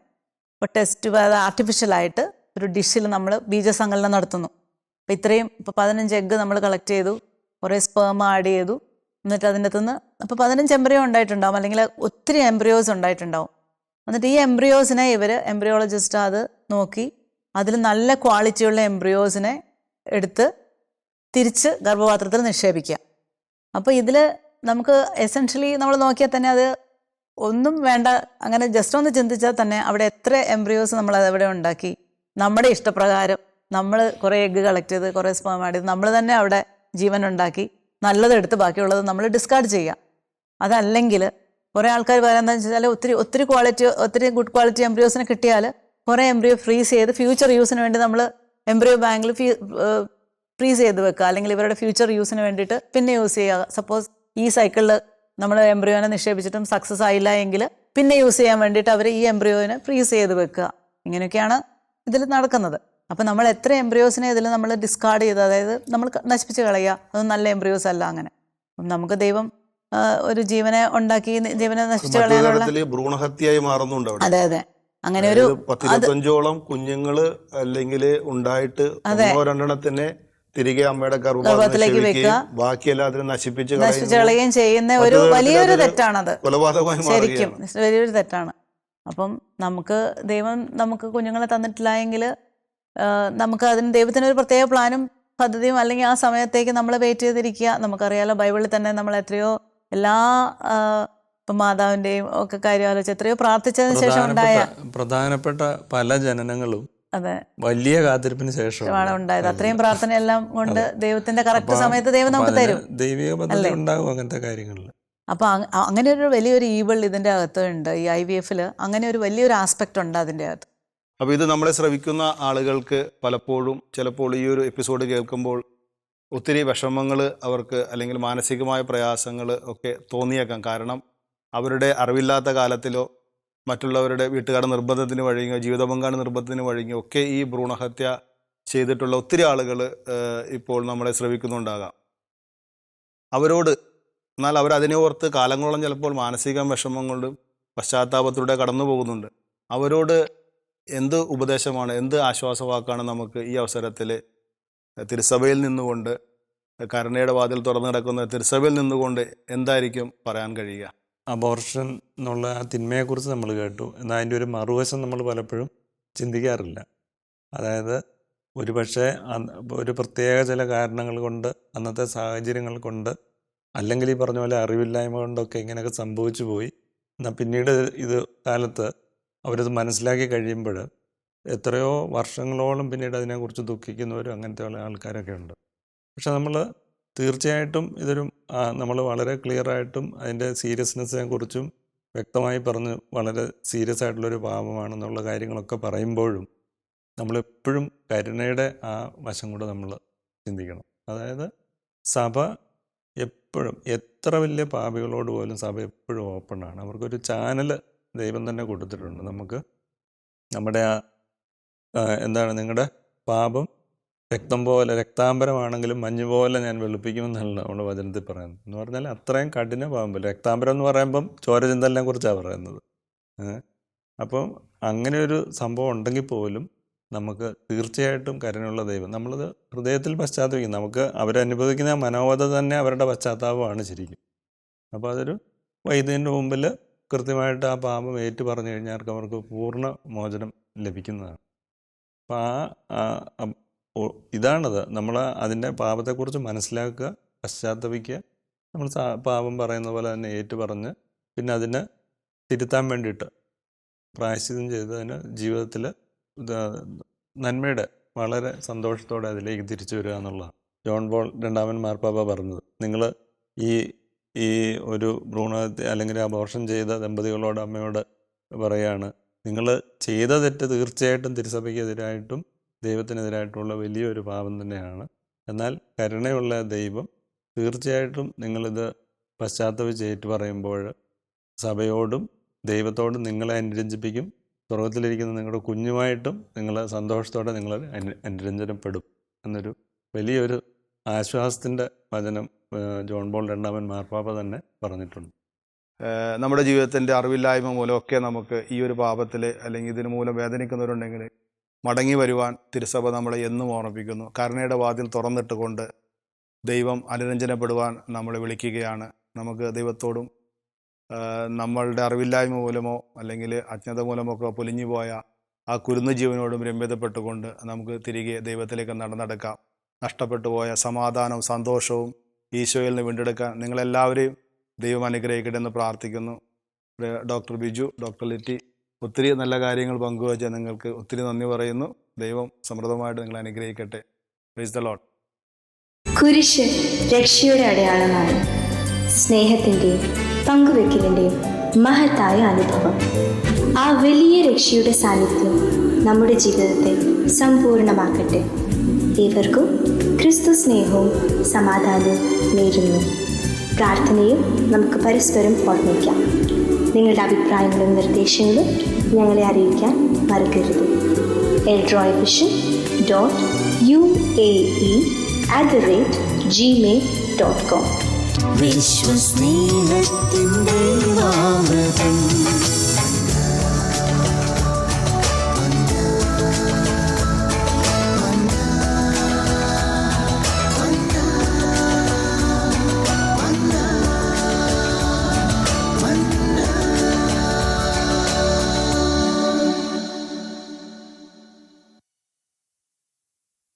[SPEAKER 5] ഇപ്പോൾ ടെസ്റ്റ് ട്യൂബ് അത് ആർട്ടിഫിഷ്യലായിട്ട് ഒരു ഡിഷിൽ നമ്മൾ ബീജസങ്കലനം നടത്തുന്നു. അപ്പോൾ ഇപ്പോൾ 15 എഗ്ഗ് നമ്മൾ കളക്ട് ചെയ്തു, കുറേ സ്പേം ആഡ് ചെയ്തു. എന്നിട്ട് അതിൻ്റെ അകത്തുനിന്ന് അപ്പോൾ 15 എംബ്രിയോ ഉണ്ടായിട്ടുണ്ടാവും, അല്ലെങ്കിൽ ഒത്തിരി എംബ്രിയോസ് ഉണ്ടായിട്ടുണ്ടാവും. എന്നിട്ട് ഈ എംബ്രിയോസിനെ ഇവർ എംബ്രിയോളജിസ്റ്റ് അത് നോക്കി അതിൽ നല്ല ക്വാളിറ്റിയുള്ള എംബ്രിയോസിനെ എടുത്ത് തിരിച്ച് ഗർഭപാത്രത്തിൽ നിക്ഷേപിക്കുക. അപ്പോൾ ഇതിൽ നമുക്ക് എസെൻഷ്യലി നമ്മൾ നോക്കിയാൽ തന്നെ അത് ഒന്നും വേണ്ട, അങ്ങനെ ജസ്റ്റ് ഒന്ന് ചിന്തിച്ചാൽ തന്നെ അവിടെ എത്ര എംബ്രിയോസ് നമ്മൾ അതെവിടെ ഉണ്ടാക്കി, നമ്മുടെ ഇഷ്ടപ്രകാരം നമ്മൾ കുറേ എഗ്ഗ് കളക്ട് ചെയ്ത് കുറേ സ്പേം ആഡ് ചെയ്ത് നമ്മൾ തന്നെ അവിടെ ജീവൻ ഉണ്ടാക്കി നല്ലതെടുത്ത് ബാക്കിയുള്ളത് നമ്മൾ ഡിസ്കാർഡ് ചെയ്യുക. അതല്ലെങ്കിൽ കുറേ ആൾക്കാർ പറയുന്നതെന്ന് വെച്ചാൽ ഒത്തിരി ഗുഡ് ക്വാളിറ്റി എംബ്രിയോസിനെ കിട്ടിയാൽ കുറേ എംബ്രിയോ ഫ്രീസ് ചെയ്ത് ഫ്യൂച്ചർ യൂസിന് വേണ്ടി നമ്മൾ എംബ്രിയോ ബാങ്കിൽ ഫ്രീസ് ചെയ്ത് വെക്കുക, അല്ലെങ്കിൽ ഇവരുടെ ഫ്യൂച്ചർ യൂസിന് വേണ്ടിയിട്ട് പിന്നെ യൂസ് ചെയ്യുക. സപ്പോസ് ഈ സൈക്കിളിൽ നമ്മൾ എംബ്രിയോനെ നിക്ഷേപിച്ചിട്ടും സക്സസ് ആയില്ല എങ്കിൽ പിന്നെ യൂസ് ചെയ്യാൻ വേണ്ടിയിട്ട് അവർ ഈ എംബ്രിയോനെ ഫ്രീസ് ചെയ്ത് വെക്കുക. ഇങ്ങനെയൊക്കെയാണ് ഇതിൽ നടക്കുന്നത്. അപ്പം നമ്മൾ എത്ര എംബ്രിയോസിനെ ഇതിൽ നമ്മൾ ഡിസ്കാർഡ് ചെയ്ത്, അതായത് നമ്മൾ നശിപ്പിച്ച് കളയുക, അതൊന്നും നല്ല എംബ്രിയോസ് അല്ല. അങ്ങനെ നമുക്ക് ദൈവം ഒരു ജീവനെ ഉണ്ടാക്കി ജീവനെ നശിപ്പിച്ച് കളയാനുള്ള
[SPEAKER 3] ഭ്രൂണഹത്യയായി മാറുന്നുണ്ട് അവിടെ.
[SPEAKER 5] അതെ അതെ, അങ്ങനെ ഒരു
[SPEAKER 3] 10-25ഓളം കുഞ്ഞുങ്ങള് അല്ലെങ്കിൽ ഉണ്ടായിട്ട് 1-2 തിരികെ അമ്മയുടെ
[SPEAKER 5] ഗർഭത്തിലേക്ക് വെക്കുക,
[SPEAKER 3] ബാക്കിയെല്ലാം അതിനെ നശിപ്പിച്ച്
[SPEAKER 5] കളയുകയും ചെയ്യുന്ന ഒരു വലിയൊരു തെറ്റാണത്.
[SPEAKER 3] കൊലപാതകമായി
[SPEAKER 5] ശരിക്കും വലിയൊരു തെറ്റാണ്. അപ്പം ദൈവം നമുക്ക് കുഞ്ഞുങ്ങളെ തന്നിട്ടില്ല എങ്കിൽ നമുക്ക് അതിന് ദൈവത്തിനൊരു പ്രത്യേക പ്ലാനും പദ്ധതിയും, അല്ലെങ്കിൽ ആ സമയത്തേക്ക് നമ്മൾ വെയിറ്റ് ചെയ്തിരിക്കുക. നമുക്കറിയാലോ, ബൈബിളിൽ തന്നെ നമ്മൾ എത്രയോ എല്ലാ ഇപ്പം മാതാവിൻ്റെയും ഒക്കെ കാര്യം ആലോചിച്ച് എത്രയോ പ്രാർത്ഥിച്ചതിന് ശേഷം ഉണ്ടായ
[SPEAKER 4] പ്രധാനപ്പെട്ട പല ജനനങ്ങളും
[SPEAKER 5] അതെ
[SPEAKER 4] വലിയ കാത്തിരിപ്പിന് ശേഷമാണ്
[SPEAKER 5] ഉണ്ടായത്. അത്രയും പ്രാർത്ഥനയെല്ലാം കൊണ്ട് ദൈവത്തിന്റെ കറക്റ്റ് സമയത്ത് ദൈവം നമുക്ക് തരും.
[SPEAKER 4] ദൈവിക പദ്ധതി ഉണ്ടാകും അങ്ങനത്തെ കാര്യങ്ങളിൽ.
[SPEAKER 5] അപ്പൊ അങ്ങനെ ഒരു വലിയൊരു ഈവൾ ഇതിന്റെ അകത്ത് ഉണ്ട്. ഈ IVF അങ്ങനെ ഒരു വലിയൊരു ആസ്പെക്ട് ഉണ്ട് അതിൻ്റെ അകത്ത്.
[SPEAKER 3] അപ്പോൾ ഇത് നമ്മളെ ശ്രവിക്കുന്ന ആളുകൾക്ക് പലപ്പോഴും ചിലപ്പോൾ ഈ ഒരു എപ്പിസോഡ് കേൾക്കുമ്പോൾ ഒത്തിരി വിഷമങ്ങൾ അവർക്ക്, അല്ലെങ്കിൽ മാനസികമായ പ്രയാസങ്ങൾ ഒക്കെ തോന്നിയേക്കാം. കാരണം അവരുടെ അറിവില്ലാത്ത കാലത്തിലോ മറ്റുള്ളവരുടെ വീട്ടുകാരുടെ നിർബന്ധത്തിന് വഴങ്ങിയോ ജീവിത പങ്കാളി നിർബന്ധത്തിന് വഴങ്ങിയോ ഒക്കെ ഈ ഭ്രൂണഹത്യ ചെയ്തിട്ടുള്ള ഒത്തിരി ആളുകൾ ഇപ്പോൾ നമ്മളെ ശ്രവിക്കുന്നുണ്ടാകാം. അവരോട് എന്നാൽ അവരതിനെ ഓർത്ത് കാലങ്ങളോളം ചിലപ്പോൾ മാനസിക വിഷമം കൊണ്ടും പശ്ചാത്താപത്തിലൂടെ കടന്നു പോകുന്നുണ്ട്. അവരോട് എന്ത് ഉപദേശമാണ്, എന്ത് ആശ്വാസവാക്കാണ് നമുക്ക് ഈ അവസരത്തിൽ തിരുസഭയിൽ നിന്നുകൊണ്ട്, കരുണയുടെ വാതിൽ തുറന്നു കിടക്കുന്ന തിരുസഭയിൽ നിന്നുകൊണ്ട് എന്തായിരിക്കും പറയാൻ കഴിയുക?
[SPEAKER 4] അബോർഷൻ എന്നുള്ള ആ തിന്മയെക്കുറിച്ച് നമ്മൾ കേട്ടു. എന്നാൽ അതിൻ്റെ ഒരു മറുവശം നമ്മൾ പലപ്പോഴും ചിന്തിക്കാറില്ല. അതായത് ഒരുപക്ഷെ ഒരു പ്രത്യേക ചില കാരണങ്ങൾ കൊണ്ട്, അന്നത്തെ സാഹചര്യങ്ങൾ കൊണ്ട്, അല്ലെങ്കിൽ ഈ പറഞ്ഞ പോലെ അറിവില്ലായ്മ കൊണ്ടൊക്കെ ഇങ്ങനെയൊക്കെ സംഭവിച്ചു പോയി. എന്നാൽ പിന്നീട് ഇത് കാലത്ത് അവരത് മനസ്സിലാക്കി കഴിയുമ്പോൾ എത്രയോ വർഷങ്ങളോളം പിന്നീട് അതിനെക്കുറിച്ച് ദുഃഖിക്കുന്നവരും അങ്ങനത്തെ ഉള്ള ആൾക്കാരൊക്കെ ഉണ്ട്. പക്ഷെ നമ്മൾ തീർച്ചയായിട്ടും ഇതൊരു നമ്മൾ വളരെ ക്ലിയറായിട്ടും അതിൻ്റെ സീരിയസ്നെസ്സിനെ കുറിച്ചും വ്യക്തമായി പറഞ്ഞ് വളരെ സീരിയസ് ആയിട്ടുള്ളൊരു പാപമാണെന്നുള്ള കാര്യങ്ങളൊക്കെ പറയുമ്പോഴും നമ്മളെപ്പോഴും കരുണയുടെ ആ വശം കൂടെ നമ്മൾ ചിന്തിക്കണം. അതായത് സഭ എപ്പോഴും എത്ര വലിയ പാപികളോട് പോലും സഭ എപ്പോഴും ഓപ്പണാണ്. അവർക്കൊരു ചാനൽ ദൈവം തന്നെ കൊടുത്തിട്ടുണ്ട്. നമുക്ക് നമ്മുടെ എന്താണ് നിങ്ങളുടെ പാപം രക്തം പോലെ രക്താംബരമാണെങ്കിലും മഞ്ഞ് പോലെ ഞാൻ വെളുപ്പിക്കുമെന്നല്ല നമ്മുടെ വചനത്തിൽ പറയുന്നത്. എന്ന് പറഞ്ഞാൽ അത്രയും കഠിന പാപം. രക്താംബരം എന്ന് പറയുമ്പം ചോരചിന്തലിനെ കുറിച്ചാണ് പറയുന്നത്. അപ്പം അങ്ങനെ ഒരു സംഭവം ഉണ്ടെങ്കിൽ പോലും നമുക്ക് തീർച്ചയായിട്ടും കരുണയുള്ള ദൈവം, നമ്മളത് ഹൃദയത്തിൽ പശ്ചാത്തപിക്കും. നമുക്ക് അവരനുഭവിക്കുന്ന മനോവധ തന്നെ അവരുടെ പശ്ചാത്താപമാണ് ശരിക്കും. അപ്പോൾ അതൊരു വൈദ്യൻ്റെ മുമ്പിൽ കൃത്യമായിട്ട് ആ പാപം ഏറ്റു പറഞ്ഞു കഴിഞ്ഞാൽ അവർക്ക് പൂർണ്ണ മോചനം ലഭിക്കുന്നതാണ്. അപ്പം ഇതാണത്. നമ്മൾ അതിൻ്റെ പാപത്തെക്കുറിച്ച് മനസ്സിലാക്കുക, പശ്ചാത്തപിക്കുക, നമ്മൾ പാപം പറയുന്ന പോലെ തന്നെ ഏറ്റു പറഞ്ഞ് പിന്നെ അതിനെ തിരുത്താൻ വേണ്ടിയിട്ട് പ്രായശ്ചിത്തം ചെയ്ത് അതിന് ജീവിതത്തിൽ നന്മയുടെ വളരെ സന്തോഷത്തോടെ അതിലേക്ക് തിരിച്ചു വരിക എന്നുള്ളതാണ് ജോൺ പോൾ രണ്ടാമൻ മാർപ്പാപ്പ പറഞ്ഞത്. നിങ്ങൾ ഈ ഒരു ഭ്രൂണഹത്യ അല്ലെങ്കിൽ അബോർഷൻ ചെയ്ത ദമ്പതികളോട്, അമ്മയോട് പറയുകയാണ്, നിങ്ങൾ ചെയ്ത തെറ്റ് തീർച്ചയായിട്ടും തിരുസഭയ്ക്കെതിരായിട്ടും ദൈവത്തിനെതിരായിട്ടുള്ള വലിയൊരു പാപം തന്നെയാണ്. എന്നാൽ കരുണയുള്ള ദൈവം തീർച്ചയായിട്ടും നിങ്ങളിത് പശ്ചാത്തപിച്ച് ഏറ്റു പറയുമ്പോൾ സഭയോടും ദൈവത്തോടും നിങ്ങളെ അനുരഞ്ജിപ്പിക്കും. സ്വർഗത്തിലിരിക്കുന്ന നിങ്ങളുടെ കുഞ്ഞുമായിട്ടും നിങ്ങൾ സന്തോഷത്തോടെ നിങ്ങൾ അനുരഞ്ജനപ്പെടും എന്നൊരു വലിയൊരു ആശ്വാസത്തിൻ്റെ വചനം ജോൺ പോൾ രണ്ടാമൻ മാർപ്പാപ്പ തന്നെ പറഞ്ഞിട്ടുണ്ട്.
[SPEAKER 3] നമ്മുടെ ജീവിതത്തിൻ്റെ അറിവില്ലായ്മ മൂലമൊക്കെ നമുക്ക് ഈ ഒരു പാപത്തിൽ അല്ലെങ്കിൽ ഇതിന് മൂലം വേദനിക്കുന്നവരുണ്ടെങ്കിൽ മടങ്ങി വരുവാൻ തിരുസഭ നമ്മളെ എന്നും ഓർമ്മിപ്പിക്കുന്നു. കരുണയുടെ വാതിൽ തുറന്നിട്ടുകൊണ്ട് ദൈവം അനുരഞ്ജനപ്പെടുവാൻ നമ്മളെ വിളിക്കുകയാണ്. നമുക്ക് ദൈവത്തോടും നമ്മളുടെ അറിവില്ലായ്മ മൂലമോ അല്ലെങ്കിൽ അജ്ഞത മൂലമോ ഒക്കെ പൊലിഞ്ഞു പോയ ആ കുരുന്നു ജീവനോടും രമ്യതപ്പെട്ടുകൊണ്ട് നമുക്ക് തിരികെ ദൈവത്തിലേക്ക് നടന്നെടുക്കാം. നഷ്ടപ്പെട്ടു പോയ സമാധാനവും സന്തോഷവും ഈശോയിൽ നിന്ന് വീണ്ടെടുക്കാൻ നിങ്ങളെല്ലാവരെയും ദൈവം അനുഗ്രഹിക്കട്ടെ എന്ന് പ്രാർത്ഥിക്കുന്നു. ഡോക്ടർ ബിജു, ഡോക്ടർ ലിറ്റി, ഒത്തിരി നല്ല കാര്യങ്ങൾ പങ്കുവച്ച നിങ്ങൾക്ക് ഒത്തിരി നന്ദി പറയുന്നു. ദൈവം സമൃദ്ധമായിട്ട് നിങ്ങളെ അനുഗ്രഹിക്കട്ടെ. Praise the Lord.
[SPEAKER 6] കുരിശ് രക്ഷയുടെ അടയാളമാണ്. സ്നേഹത്തിൻ്റെയും പങ്കുവെക്കലിൻ്റെയും മഹത്തായ അനുഭവം. ആ വലിയ രക്ഷയുടെ സാന്നിധ്യം നമ്മുടെ ജീവിതത്തെ സമ്പൂർണ്ണമാക്കട്ടെ. ഏവർക്കും ക്രിസ്തു സ്നേഹവും സമാധാനവും നേരുന്നു. പ്രാർത്ഥനയിൽ നമുക്ക് പരസ്പരം ഓർമ്മിക്കാം. നിങ്ങളുടെ അഭിപ്രായങ്ങളും നിർദ്ദേശങ്ങളും ഞങ്ങളെ അറിയിക്കാൻ മറക്കരുത്. eldroyvision.uae@gmail.com.
[SPEAKER 1] വിശ്വസ്നേഹത്തിൻ്റെ ദൈവാമൃതം